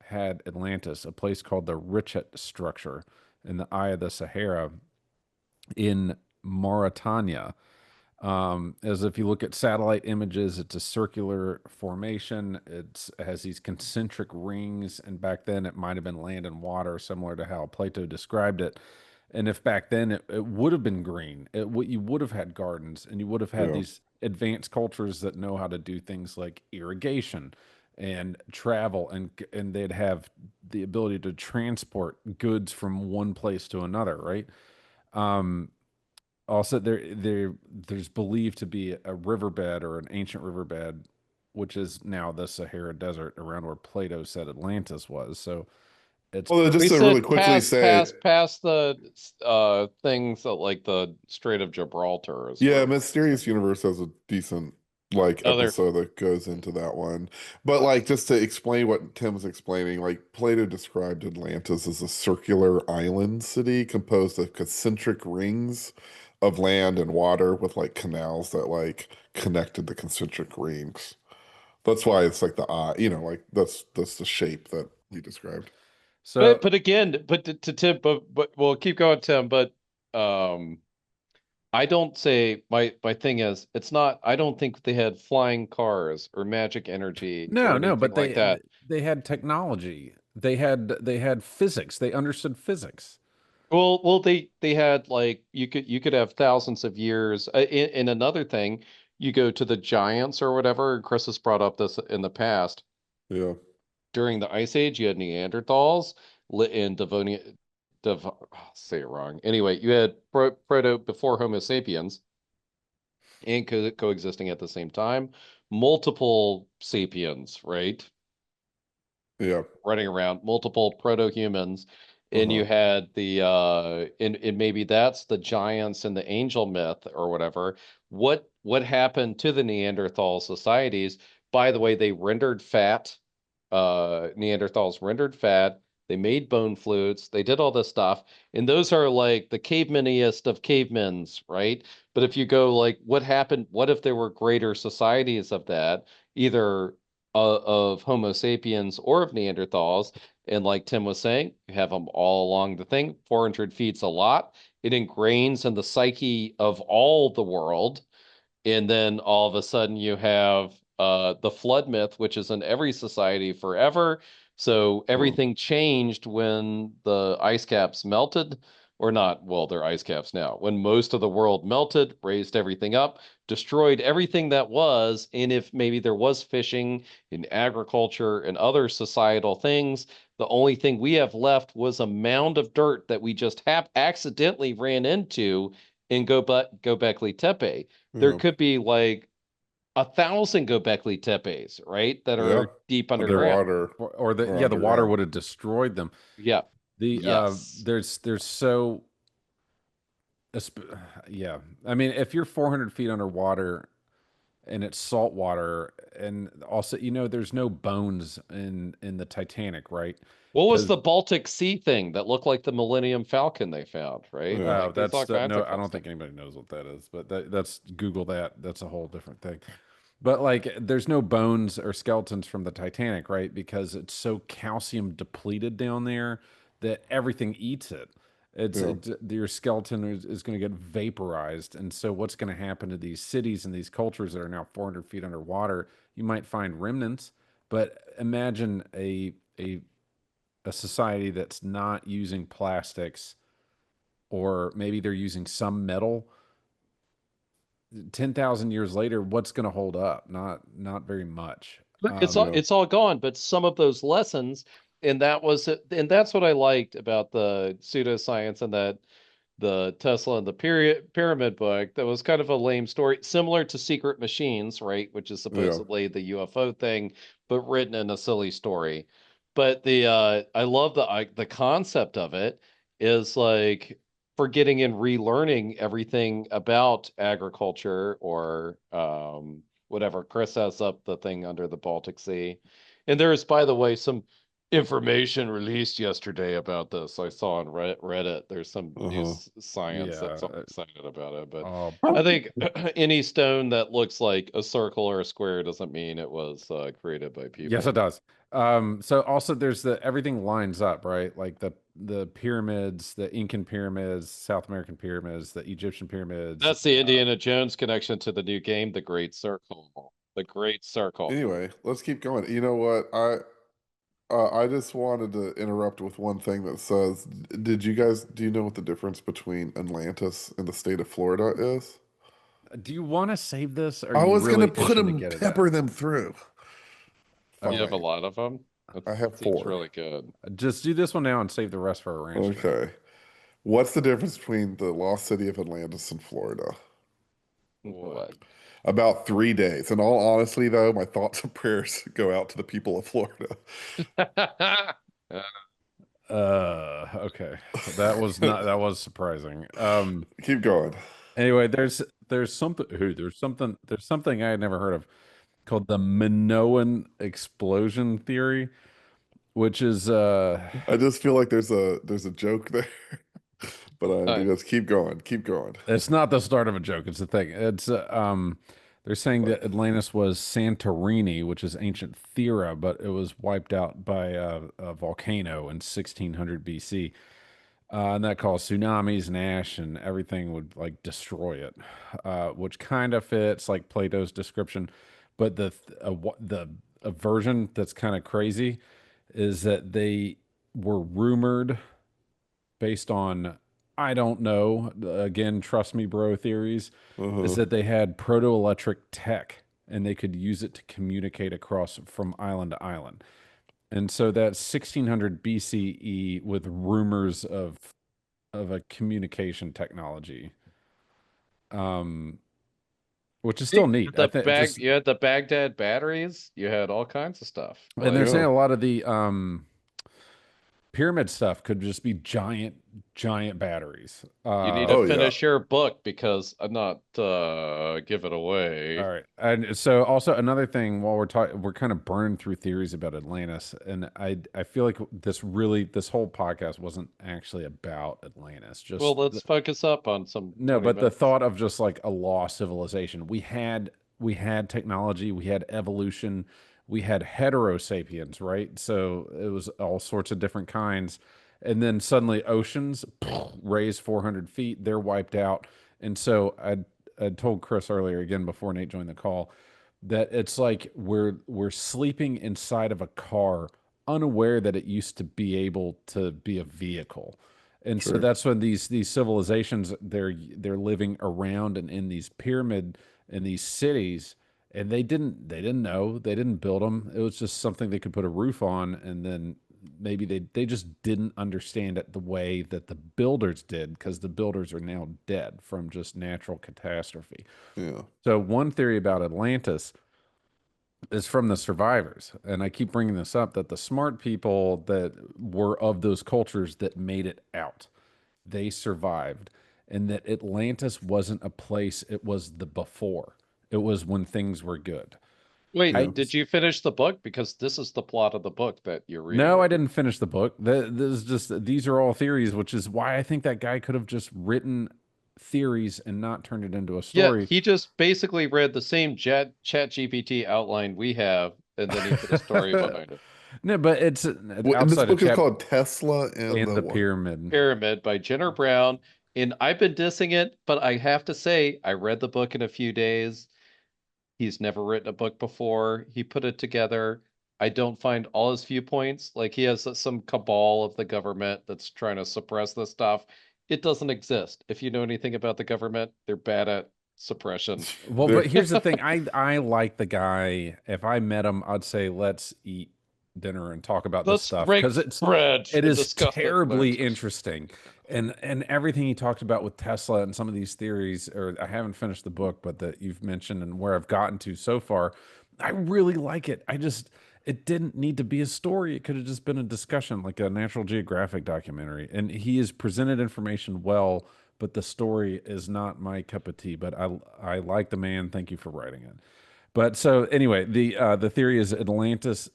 Speaker 2: had Atlantis, a place called the Ratchet structure in the eye of the Sahara in Mauritania. As if you look at satellite images, it's a circular formation. It has these concentric rings, and back then it might have been land and water, similar to how Plato described it. And if back then it would have been green, you would have had gardens, and you would have had
Speaker 1: Yeah.
Speaker 2: these advanced cultures that know how to do things like irrigation and travel, and they'd have the ability to transport goods from one place to another, right? Um, Also, there's believed to be a riverbed or an ancient riverbed, which is now the Sahara Desert around where Plato said Atlantis was. So it's
Speaker 1: Well, just
Speaker 3: We
Speaker 1: to really
Speaker 3: said
Speaker 1: quickly say,
Speaker 3: past the things that like the Strait of Gibraltar is
Speaker 1: yeah,
Speaker 3: where
Speaker 1: Mysterious Universe has a decent
Speaker 3: other
Speaker 1: episode that goes into that one. But like just to explain what Tim's explaining, like Plato described Atlantis as a circular island city composed of concentric rings of land and water with like canals that like connected the concentric rings. That's why it's like the eye, like that's the shape that you described.
Speaker 2: So
Speaker 3: But again, but to Tim, but well, keep going, Tim. But um, I don't say my thing is it's not. I don't think they had flying cars or magic energy or
Speaker 2: no,
Speaker 3: anything
Speaker 2: but
Speaker 3: like that.
Speaker 2: they had technology. They had physics. They understood physics.
Speaker 3: Well, they had like you could have thousands of years. In another thing, you go to the giants or whatever. Chris has brought up this in the past.
Speaker 1: Yeah.
Speaker 3: During the Ice Age, you had Neanderthals, in Devonia, say it wrong. Anyway, you had proto before Homo sapiens and coexisting at the same time. Multiple sapiens, right?
Speaker 1: Yeah.
Speaker 3: Running around, multiple proto-humans, and
Speaker 1: Uh-huh.
Speaker 3: you had the and maybe that's the giants and the angel myth or whatever. What happened to the Neanderthal societies? By the way, they rendered fat. Neanderthals rendered fat. They made bone flutes. They did all this stuff. And those are like the cavemaniest of cavemans, right? But if you go like, what happened? What if there were greater societies of that, either of Homo sapiens or of Neanderthals? And like Tim was saying, you have them all along the thing. 400 feet's a lot. It ingrains in the psyche of all the world, and then all of a sudden you have the flood myth, which is in every society forever. So
Speaker 1: Uh-huh.
Speaker 3: everything changed when the ice caps melted, or not, well, they're ice caps now. When most of the world melted, raised everything up, destroyed everything that was, and if maybe there was fishing and agriculture and other societal things, the only thing we have left was a mound of dirt that we just accidentally ran into in Gobekli Tepe. There
Speaker 1: Yeah.
Speaker 3: could be like 1,000 Gobekli Tepes, right? That
Speaker 1: Yeah.
Speaker 3: are deep underground.
Speaker 1: Underwater
Speaker 2: Or the
Speaker 1: or
Speaker 2: yeah, the water
Speaker 1: underground.
Speaker 2: would have destroyed them.
Speaker 3: Yeah.
Speaker 2: The
Speaker 3: Yes.
Speaker 2: there's so yeah. I mean, if you're 400 feet underwater and it's salt water, and also there's no bones in the Titanic, right?
Speaker 3: What was
Speaker 2: Because
Speaker 3: the Baltic Sea thing that looked like the Millennium Falcon they found, right?
Speaker 1: Yeah.
Speaker 2: oh,
Speaker 3: Like there's all kinds
Speaker 2: no,
Speaker 3: of
Speaker 2: I
Speaker 3: fun
Speaker 2: don't
Speaker 3: stuff.
Speaker 2: think anybody knows what that is, but that's Google that. That's a whole different thing. But like, there's no bones or skeletons from the Titanic, right? Because it's so calcium depleted down there that everything eats it.
Speaker 1: Yeah.
Speaker 2: Your skeleton is going to get vaporized, and so what's going to happen to these cities and these cultures that are now 400 feet underwater? You might find remnants, but imagine a society that's not using plastics, or maybe they're using some metal. 10,000 years later, what's going to hold up? Not very much.
Speaker 3: But it's all
Speaker 1: Yeah.
Speaker 3: it's all gone, but some of those lessons, and that was it, and that's what I liked about the pseudoscience and that the Tesla and the pyramid book. That was kind of a lame story, similar to Secret Machines, right? Which is
Speaker 1: Yeah.
Speaker 3: supposedly the UFO thing, but written in a silly story. But I love the concept of it is like forgetting and relearning everything about agriculture or whatever. Chris has up the thing under the Baltic Sea. And there is, by the way, some information released yesterday about this. I saw on Reddit. There's some new
Speaker 1: Uh-huh.
Speaker 3: science
Speaker 2: Yeah.
Speaker 3: that's all excited about it. But
Speaker 2: Oh,
Speaker 3: I think any stone that looks like a circle or a square doesn't mean it was created by
Speaker 2: yes, it
Speaker 3: people.
Speaker 2: does. So also there's everything lines up, right? Like the pyramids, the Incan pyramids, South American pyramids, the Egyptian pyramids.
Speaker 3: That's the Indiana Jones connection to the new game, The Great Circle. The Great Circle.
Speaker 1: Anyway, let's keep going. You know what? I just wanted to interrupt with one thing that says, do you know what the difference between Atlantis and the state of Florida is?
Speaker 2: Do you want to save this? Or are
Speaker 1: I
Speaker 2: you
Speaker 1: was gonna
Speaker 2: really
Speaker 1: put
Speaker 2: itching to
Speaker 1: them,
Speaker 2: get it
Speaker 1: pepper
Speaker 2: in?
Speaker 1: them through.
Speaker 3: You have a
Speaker 1: Fine.
Speaker 3: lot of them.
Speaker 1: I have
Speaker 3: That seems
Speaker 1: four.
Speaker 3: really good.
Speaker 2: Just do this one now and save the rest for a ranch trip.
Speaker 1: Okay. What's the difference between the lost city of Atlantis and Florida?
Speaker 3: What?
Speaker 1: About 3 days. In all honesty, though, my thoughts and prayers go out to the people of Florida.
Speaker 2: Okay. That was surprising.
Speaker 1: Keep going.
Speaker 2: Anyway, there's something I had never heard of called the Minoan explosion theory, which is
Speaker 1: I just feel like there's a joke there, but I
Speaker 3: Uh,
Speaker 1: just keep going. Keep going.
Speaker 2: it's not the start of a joke, it's the thing. It's They're saying that Atlantis was Santorini, which is ancient Thera, but it was wiped out by a volcano in 1600 BC. And that caused tsunamis and ash, and everything would like destroy it, which kind of fits like Plato's description. But the a version that's kind of crazy is that they were rumored based on, I don't know, again, trust me, bro theories, is
Speaker 1: Uh-huh.
Speaker 2: that they had proto-electric tech and they could use it to communicate across from island to island. And so that's 1600 BCE with rumors of a communication technology, um, which is still neat. I think just,
Speaker 3: You had the Baghdad batteries, you had all kinds of stuff.
Speaker 2: and they're
Speaker 3: Like,
Speaker 2: saying
Speaker 1: Yeah.
Speaker 2: a lot of the pyramid stuff could just be giant batteries.
Speaker 3: you need to
Speaker 1: Oh yeah.
Speaker 3: finish your book because I'm not give it
Speaker 2: All
Speaker 3: away.
Speaker 2: right. And so also another thing while we're talking, we're kind of burning through theories about Atlantis. And I feel like this whole podcast wasn't actually about Atlantis.
Speaker 3: Well,
Speaker 2: Just
Speaker 3: let's focus up on some
Speaker 2: no,
Speaker 3: 20
Speaker 2: but the
Speaker 3: minutes.
Speaker 2: thought of just like a lost civilization. We had technology, we had evolution, we had heterosapiens, right? So it was all sorts of different kinds. And then suddenly oceans raised 400 feet, they're wiped out. And so I told Chris earlier again before Nate joined the call that it's like we're sleeping inside of a car, unaware that it used to be able to be a vehicle. And so
Speaker 1: Sure.
Speaker 2: that's when these civilizations they're living around and in these pyramid in these cities, and they didn't know, they didn't build them. It was just something they could put a roof on, and then maybe they just didn't understand it the way that the builders did, because the builders are now dead from just natural catastrophe.
Speaker 1: Yeah.
Speaker 2: So one theory about Atlantis is from the survivors. And I keep bringing this up that the smart people that were of those cultures that made it out, they survived. And that Atlantis wasn't a place, it was the before. It was when things were good. I
Speaker 1: Yeah.
Speaker 3: Wait, did you finish the book? Because this is the plot of the book that you're reading
Speaker 2: No, I
Speaker 3: right now.
Speaker 2: didn't finish the book. This is just these are all theories, which is why I think that guy could have just written theories and not turned it into a
Speaker 3: Yeah,
Speaker 2: story.
Speaker 3: he just basically read the same Chat GPT outline we have, and then he put a story behind it.
Speaker 2: No, but it's
Speaker 1: Well, this
Speaker 2: outside of
Speaker 1: book is
Speaker 2: chat
Speaker 1: called Tesla and
Speaker 2: and
Speaker 1: the
Speaker 2: the
Speaker 1: what?
Speaker 2: pyramid.
Speaker 3: Pyramid by Jenner Brown. And I've been dissing it, but I have to say, I read the book in a few days. He's never written a book before. He put it together. I don't find all his viewpoints. Like he has some cabal of the government that's trying to suppress this stuff. It doesn't exist. If you know anything about the government, they're bad at suppression.
Speaker 2: Well,
Speaker 1: There.
Speaker 2: but here's the thing. I like the guy. If I met him, I'd say let's eat dinner and talk about this
Speaker 3: Let's
Speaker 2: stuff
Speaker 3: break
Speaker 2: because
Speaker 3: bread
Speaker 2: it
Speaker 3: and
Speaker 2: is
Speaker 3: discuss it.
Speaker 2: terribly interesting. And everything he talked about with Tesla and some of these theories, or I haven't finished the book, but that you've mentioned and where I've gotten to so far, I really like it. It didn't need to be a story. It could have just been a discussion, like a National Geographic documentary. And he has presented information well, but the story is not my cup of tea. But I like the man. Thank you for writing it. But so anyway, the theory is Atlantis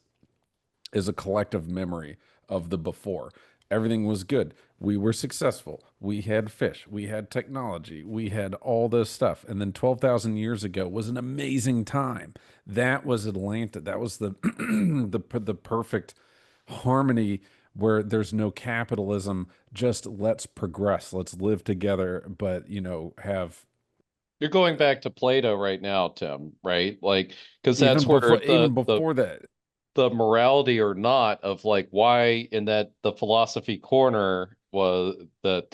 Speaker 2: is a collective memory of the before. Everything was good. We were successful. We had fish. We had technology. We had all this stuff. And then 12,000 years ago was an amazing time. That was Atlanta. That was the the perfect harmony where there's no capitalism, just let's progress. Let's live together, but have
Speaker 3: You're going back to Plato right now, Tim, right? Like, because
Speaker 2: even
Speaker 3: that's where
Speaker 2: before even before that.
Speaker 3: the morality or not of like why in that the philosophy corner was that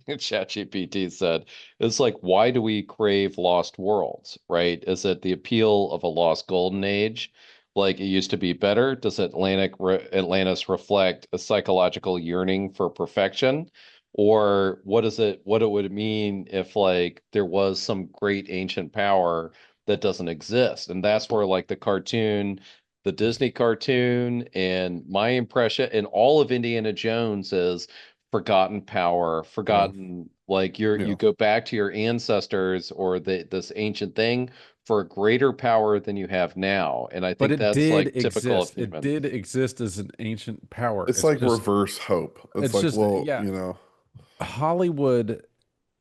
Speaker 3: ChatGPT said it's like why do we crave lost worlds, right? Is it the appeal of a lost golden age? Like it used to be better? Does Atlantis reflect a psychological yearning for perfection? Or what it would mean if like there was some great ancient power that doesn't exist? And that's where like the Disney cartoon and my impression and all of Indiana Jones is forgotten power,
Speaker 1: Yeah.
Speaker 3: forgotten like you
Speaker 1: Yeah.
Speaker 3: go back to your ancestors or this ancient thing for a greater power than you have now. And I
Speaker 2: But
Speaker 3: think
Speaker 2: it
Speaker 3: that's
Speaker 2: did
Speaker 3: like typical of
Speaker 2: exist. It
Speaker 3: humans.
Speaker 2: did exist as an ancient power.
Speaker 1: It's like reverse hope. It's
Speaker 2: It's
Speaker 1: like,
Speaker 2: just,
Speaker 1: well,
Speaker 2: yeah,
Speaker 1: you know,
Speaker 2: Hollywood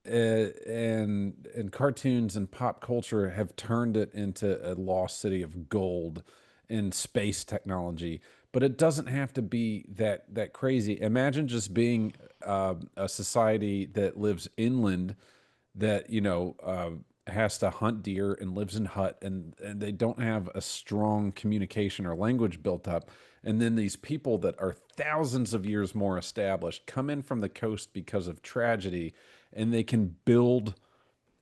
Speaker 2: and cartoons and pop culture have turned it into a lost city of gold in space technology. But it doesn't have to be that crazy. Imagine just being a society that lives inland, that has to hunt deer and lives in hut, and they don't have a strong communication or language built up. And then these people that are thousands of years more established come in from the coast because of tragedy, and they can build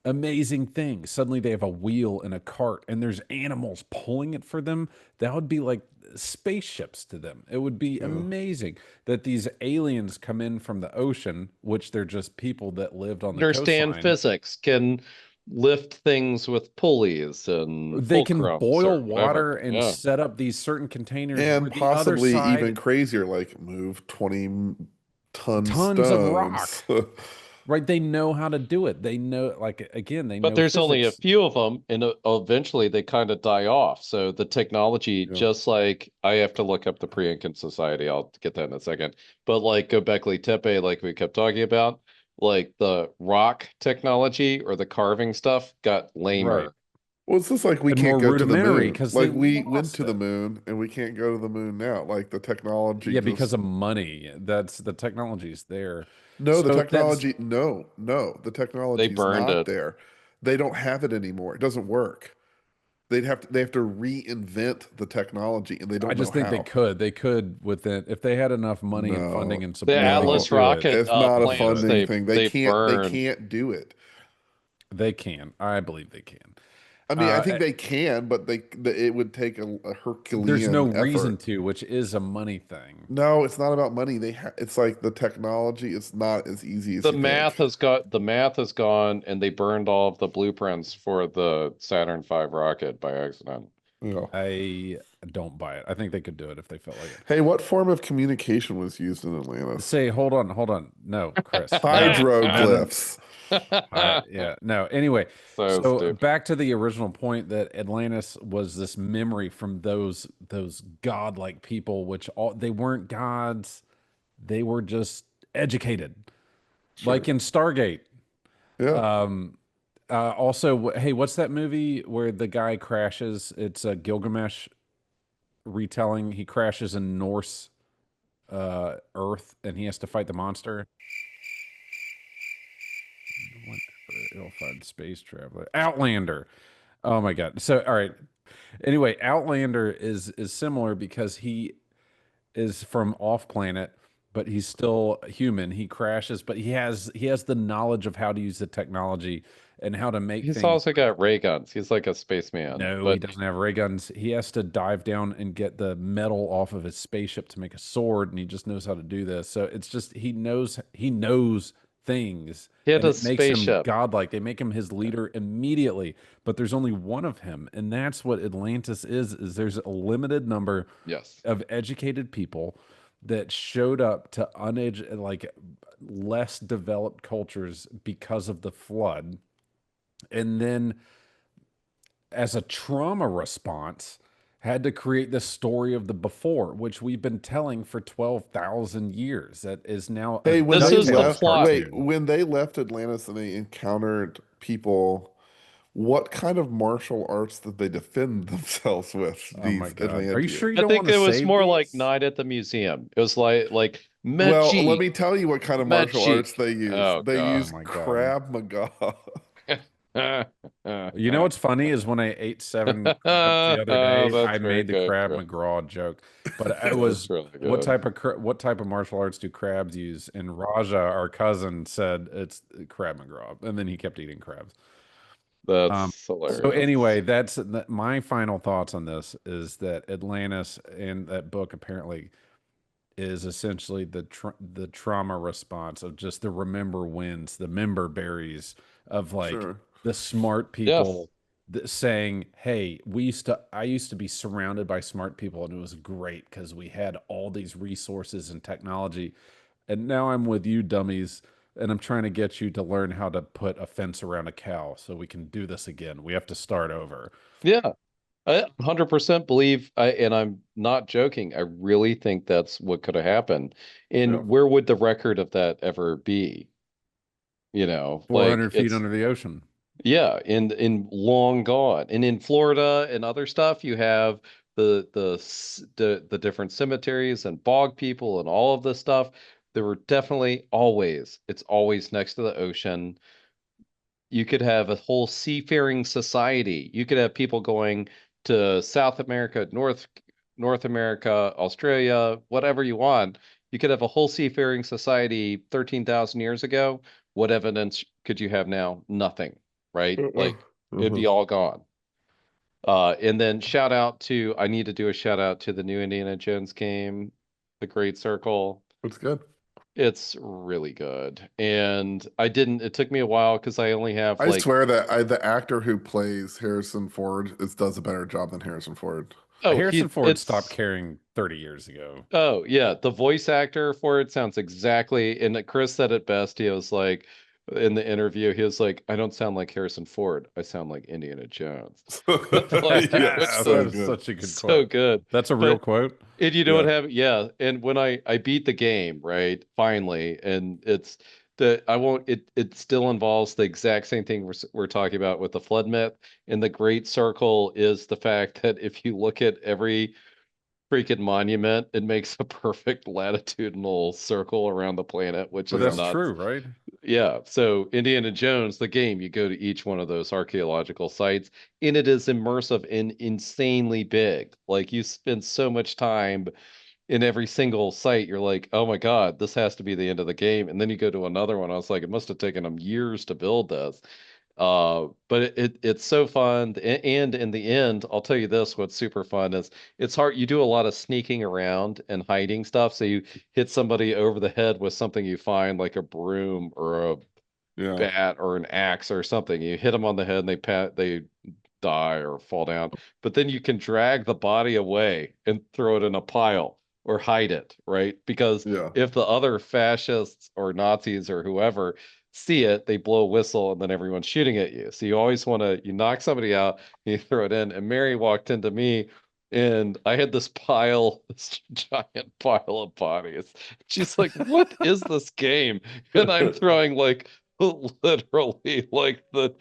Speaker 2: amazing things. Suddenly they have a wheel and a cart, and there's animals pulling it for them. That would be like spaceships to them. It would be
Speaker 1: Yeah.
Speaker 2: amazing that these aliens come in from the ocean, which they're just people that lived on the
Speaker 3: Understand
Speaker 2: coastline.
Speaker 3: physics, can lift things with pulleys and
Speaker 2: They can
Speaker 3: fulcrums
Speaker 2: boil
Speaker 3: or whatever.
Speaker 2: water and
Speaker 3: Yeah.
Speaker 2: set up these certain containers where
Speaker 1: And
Speaker 2: the other
Speaker 1: possibly even
Speaker 2: side,
Speaker 1: crazier, like move 20-ton
Speaker 2: tons of
Speaker 1: stones.
Speaker 2: rock. Right? They know how to do it. They know, like, again, they
Speaker 3: But
Speaker 2: know
Speaker 3: there's only a
Speaker 2: physics.
Speaker 3: few of them, and eventually they kind of die off. So the technology,
Speaker 1: Yeah.
Speaker 3: just like I have to look up the pre-Incan society, I'll get that in a second. But like Gobekli Tepe, like we kept talking about, like the rock technology or the carving stuff got
Speaker 2: Right.
Speaker 3: lamer.
Speaker 1: Well, it's just like we
Speaker 2: And
Speaker 1: can't
Speaker 2: more
Speaker 1: go to the
Speaker 2: rudimentary
Speaker 1: moon.
Speaker 2: because they
Speaker 1: Like we went
Speaker 2: lost
Speaker 1: to the
Speaker 2: it.
Speaker 1: moon and we can't go to the moon now. Like the technology
Speaker 2: Yeah, because
Speaker 1: just
Speaker 2: of money. That's the technology's there.
Speaker 1: no, the
Speaker 2: So that's
Speaker 1: technology no, the
Speaker 3: They
Speaker 1: technology's
Speaker 3: burned
Speaker 1: not
Speaker 3: it.
Speaker 1: there. They don't have it anymore. It doesn't work. They have to reinvent the technology and they
Speaker 2: I
Speaker 1: don't know
Speaker 2: just think they
Speaker 1: how.
Speaker 2: could. They could within if they had enough money and
Speaker 1: No,
Speaker 2: funding and
Speaker 3: The
Speaker 2: support, they could
Speaker 3: Atlas
Speaker 1: no.
Speaker 2: do it.
Speaker 3: rocket
Speaker 1: It's not a
Speaker 2: They could do
Speaker 3: plants,
Speaker 2: it.
Speaker 1: funding thing.
Speaker 3: they
Speaker 1: They
Speaker 3: burned.
Speaker 1: can't do it.
Speaker 2: They can. I believe they can.
Speaker 1: I mean, I
Speaker 2: Uh,
Speaker 1: think they can, but it would take a
Speaker 2: there's no
Speaker 1: Herculean
Speaker 2: reason
Speaker 1: effort.
Speaker 2: to, which is a money thing.
Speaker 1: No, it's not about money. It's like the technology. It's not as easy as you think.
Speaker 3: The math has gone, and they burned all of the blueprints for the Saturn V rocket by accident.
Speaker 1: You know.
Speaker 2: I don't buy it. I think they could do it if they felt like it.
Speaker 1: Hey, what form of communication was used in Atlantis?
Speaker 2: Say, hold on. No, Chris, no.
Speaker 1: Hydroglyphs.
Speaker 2: Yeah, no. Anyway,
Speaker 3: So
Speaker 2: so
Speaker 3: stupid.
Speaker 2: back to the original point that Atlantis was this memory from those godlike people, which all they weren't gods, they were just educated, like
Speaker 1: Sure.
Speaker 2: in Stargate.
Speaker 1: Yeah.
Speaker 2: Um, also, hey, what's that movie where the guy crashes? It's a Gilgamesh retelling. He crashes in Norse Earth, and he has to fight the monster. Whatever, it'll find space traveler. Outlander. Oh my god. So all right. Anyway, Outlander is similar because he is from off planet, but he's still human. He crashes, but he has the knowledge of how to use the technology and how to make
Speaker 3: He's
Speaker 2: things.
Speaker 3: also got ray guns. He's like a spaceman.
Speaker 2: No, he
Speaker 3: But
Speaker 2: doesn't have ray guns. He has to dive down and get the metal off of his spaceship to make a sword, and he just knows how to do this. So it's just he knows things,
Speaker 3: he had
Speaker 2: and
Speaker 3: a
Speaker 2: it makes him
Speaker 3: spaceship.
Speaker 2: godlike. They make him his leader immediately, but there's only one of him, and that's what Atlantis is there's a limited number
Speaker 3: Yes.
Speaker 2: of educated people that showed up to like less developed cultures because of the flood, and then as a trauma response, had to create the story of the before, which we've been telling for 12,000 years. That is now a
Speaker 1: Hey, when
Speaker 3: This
Speaker 1: they
Speaker 3: is the
Speaker 2: DuckTales
Speaker 1: left,
Speaker 3: plot.
Speaker 1: wait,
Speaker 2: cartoon.
Speaker 1: when they left Atlantis and they encountered people, what kind of martial arts did they defend themselves with,
Speaker 2: Oh my
Speaker 1: these
Speaker 2: God. Are you sure
Speaker 1: Atlanteans?
Speaker 2: you
Speaker 3: I
Speaker 2: don't want
Speaker 3: think
Speaker 2: to
Speaker 3: it was
Speaker 2: save
Speaker 3: more like
Speaker 2: these?
Speaker 3: Night at the Museum. It was like
Speaker 1: Well, let
Speaker 3: magic,
Speaker 1: me tell you what kind of martial arts
Speaker 3: magic.
Speaker 1: they use.
Speaker 3: Oh
Speaker 1: They
Speaker 2: Oh
Speaker 3: God.
Speaker 1: use
Speaker 2: my God.
Speaker 1: Krav Maga.
Speaker 2: You know what's funny is when I ate 7 crabs the other day, I
Speaker 3: That's very
Speaker 2: made the
Speaker 3: good,
Speaker 2: Crab
Speaker 3: Chris.
Speaker 2: McGraw joke. But I
Speaker 3: That's
Speaker 2: was,
Speaker 3: really
Speaker 2: what
Speaker 3: good.
Speaker 2: type of what type of martial arts do crabs use? And Raja, our cousin, said it's Crab McGraw, and then he kept eating crabs. Um,
Speaker 3: That's
Speaker 2: so
Speaker 3: hilarious.
Speaker 2: anyway, my final thoughts on this is that Atlantis and that book apparently is essentially the trauma response of just the remember wins, the member berries of like
Speaker 1: Sure.
Speaker 2: the smart
Speaker 3: Yes.
Speaker 2: people saying, "Hey, I used to be surrounded by smart people, and it was great because we had all these resources and technology, and now I'm with you dummies." And I'm trying to get you to learn how to put a fence around a cow so we can do this again. We have to start over.
Speaker 3: Yeah. I 100% believe, and I'm not joking. I really think that's what could have happened.
Speaker 1: Yeah.
Speaker 3: And where would the record of that ever be?
Speaker 2: 400 feet
Speaker 3: it's
Speaker 2: under the ocean.
Speaker 3: yeah, in long gone. And in Florida and other stuff, you have the different cemeteries and bog people and all of this stuff. There were definitely always, it's always next to the ocean. You could have a whole seafaring society. You could have people going to South America, North America, Australia, whatever you want. You could have a whole seafaring society 13,000 years ago. What evidence could you have now? Nothing, right?
Speaker 1: Uh-uh.
Speaker 3: Like it'd be all gone. And then I need to do a shout out to the new Indiana Jones game, The Great Circle.
Speaker 1: It's good.
Speaker 3: It's really good. And it took me a while because I only have
Speaker 1: I swear that the actor who plays Harrison Ford does a better job than Harrison Ford.
Speaker 2: Harrison Ford stopped caring 30 years ago.
Speaker 3: Oh, yeah. The voice actor for it sounds exactly, and Chris said it best. He was like, in the interview, he was like, I don't sound like Harrison Ford. I sound like Indiana Jones. Like,
Speaker 1: Yes,
Speaker 2: that is such a good
Speaker 3: so
Speaker 2: quote.
Speaker 3: good.
Speaker 2: That's a real quote.
Speaker 3: And you know what happened? Yeah. And when I beat the game, right, finally, and it still involves the exact same thing we're talking about with the flood myth. And the Great Circle is the fact that if you look at every freaking monument, it makes a perfect latitudinal circle around the planet, which
Speaker 2: But
Speaker 3: is
Speaker 2: that's
Speaker 3: nuts.
Speaker 2: true, right?
Speaker 3: Yeah. So Indiana Jones, the game, you go to each one of those archaeological sites, and it is immersive and insanely big. Like you spend so much time in every single site. You're like, oh my God, this has to be the end of the game. And then you go to another one. I was like, it must have taken them years to build this. But it's so fun. And in the end, I'll tell you this, what's super fun is it's hard. You do a lot of sneaking around and hiding stuff. So you hit somebody over the head with something you find like a broom or a bat or an axe or something. You hit them on the head and they die or fall down. But then you can drag the body away and throw it in a pile or hide it, right? Because if the other fascists or Nazis or whoever see it, they blow a whistle and then everyone's shooting at you. So you always you knock somebody out, you throw it in. And Mary walked into me and I had this giant pile of bodies. She's like, what is this game? And I'm throwing like literally like the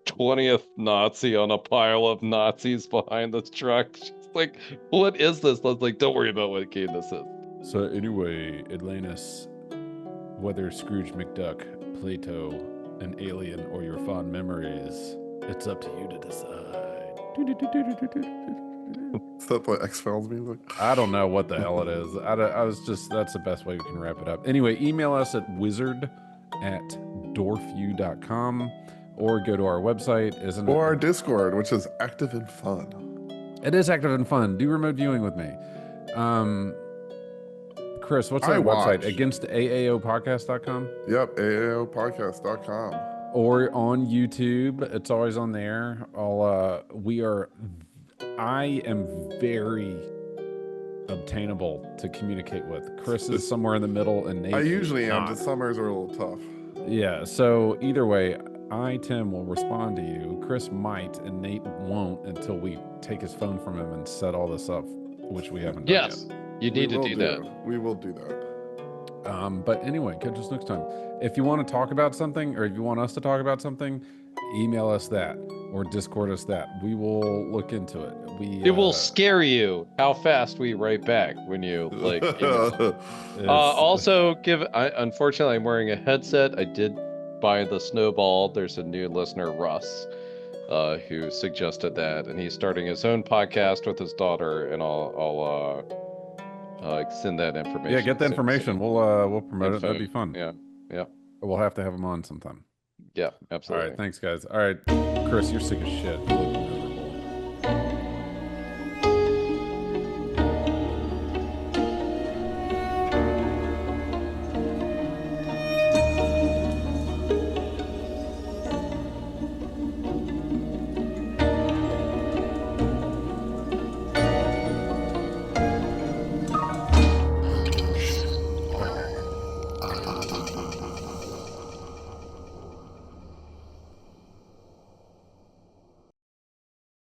Speaker 3: 20th Nazi on a pile of Nazis behind this truck. She's like, what is this? I was like, don't worry about what game this is.
Speaker 2: So anyway, Atlantis, whether Scrooge McDuck, Plato, an alien, or your fond memories, it's up to you to decide.
Speaker 1: Is that the X-Files music?
Speaker 2: I don't know what the hell it is. That's the best way we can wrap it up. Anyway, email us at wizard@dorfu.com or go to our website, isn't it?
Speaker 1: Or our Discord, which is active and fun.
Speaker 2: It is active and fun. Do remote viewing with me. Chris, what's our website? AgainstAAOpodcast.com?
Speaker 1: Yep, AAOpodcast.com.
Speaker 2: Or on YouTube. It's always on there. I am very obtainable to communicate with. Chris is somewhere in the middle, and Nate
Speaker 1: I usually am.
Speaker 2: not.
Speaker 1: The summers are a little tough.
Speaker 2: Yeah, so either way, Tim, will respond to you. Chris might, and Nate won't until we take his phone from him and set all this up, which we haven't done yet.
Speaker 3: You need to do that.
Speaker 1: We will do that.
Speaker 2: But anyway, catch us next time. If you want to talk about something, or if you want us to talk about something, email us that or Discord us that. We will look into it.
Speaker 3: It will scare you how fast we write back when you like. Also, unfortunately, I'm wearing a headset. I did buy the Snowball. There's a new listener, Russ, who suggested that, and he's starting his own podcast with his daughter. And I'll send that information.
Speaker 2: Yeah, get the information. We'll promote it. That'd be fun.
Speaker 3: Yeah.
Speaker 2: We'll have to have him on sometime.
Speaker 3: Yeah, absolutely.
Speaker 2: All right, thanks, guys. All right, Chris, you're sick as shit.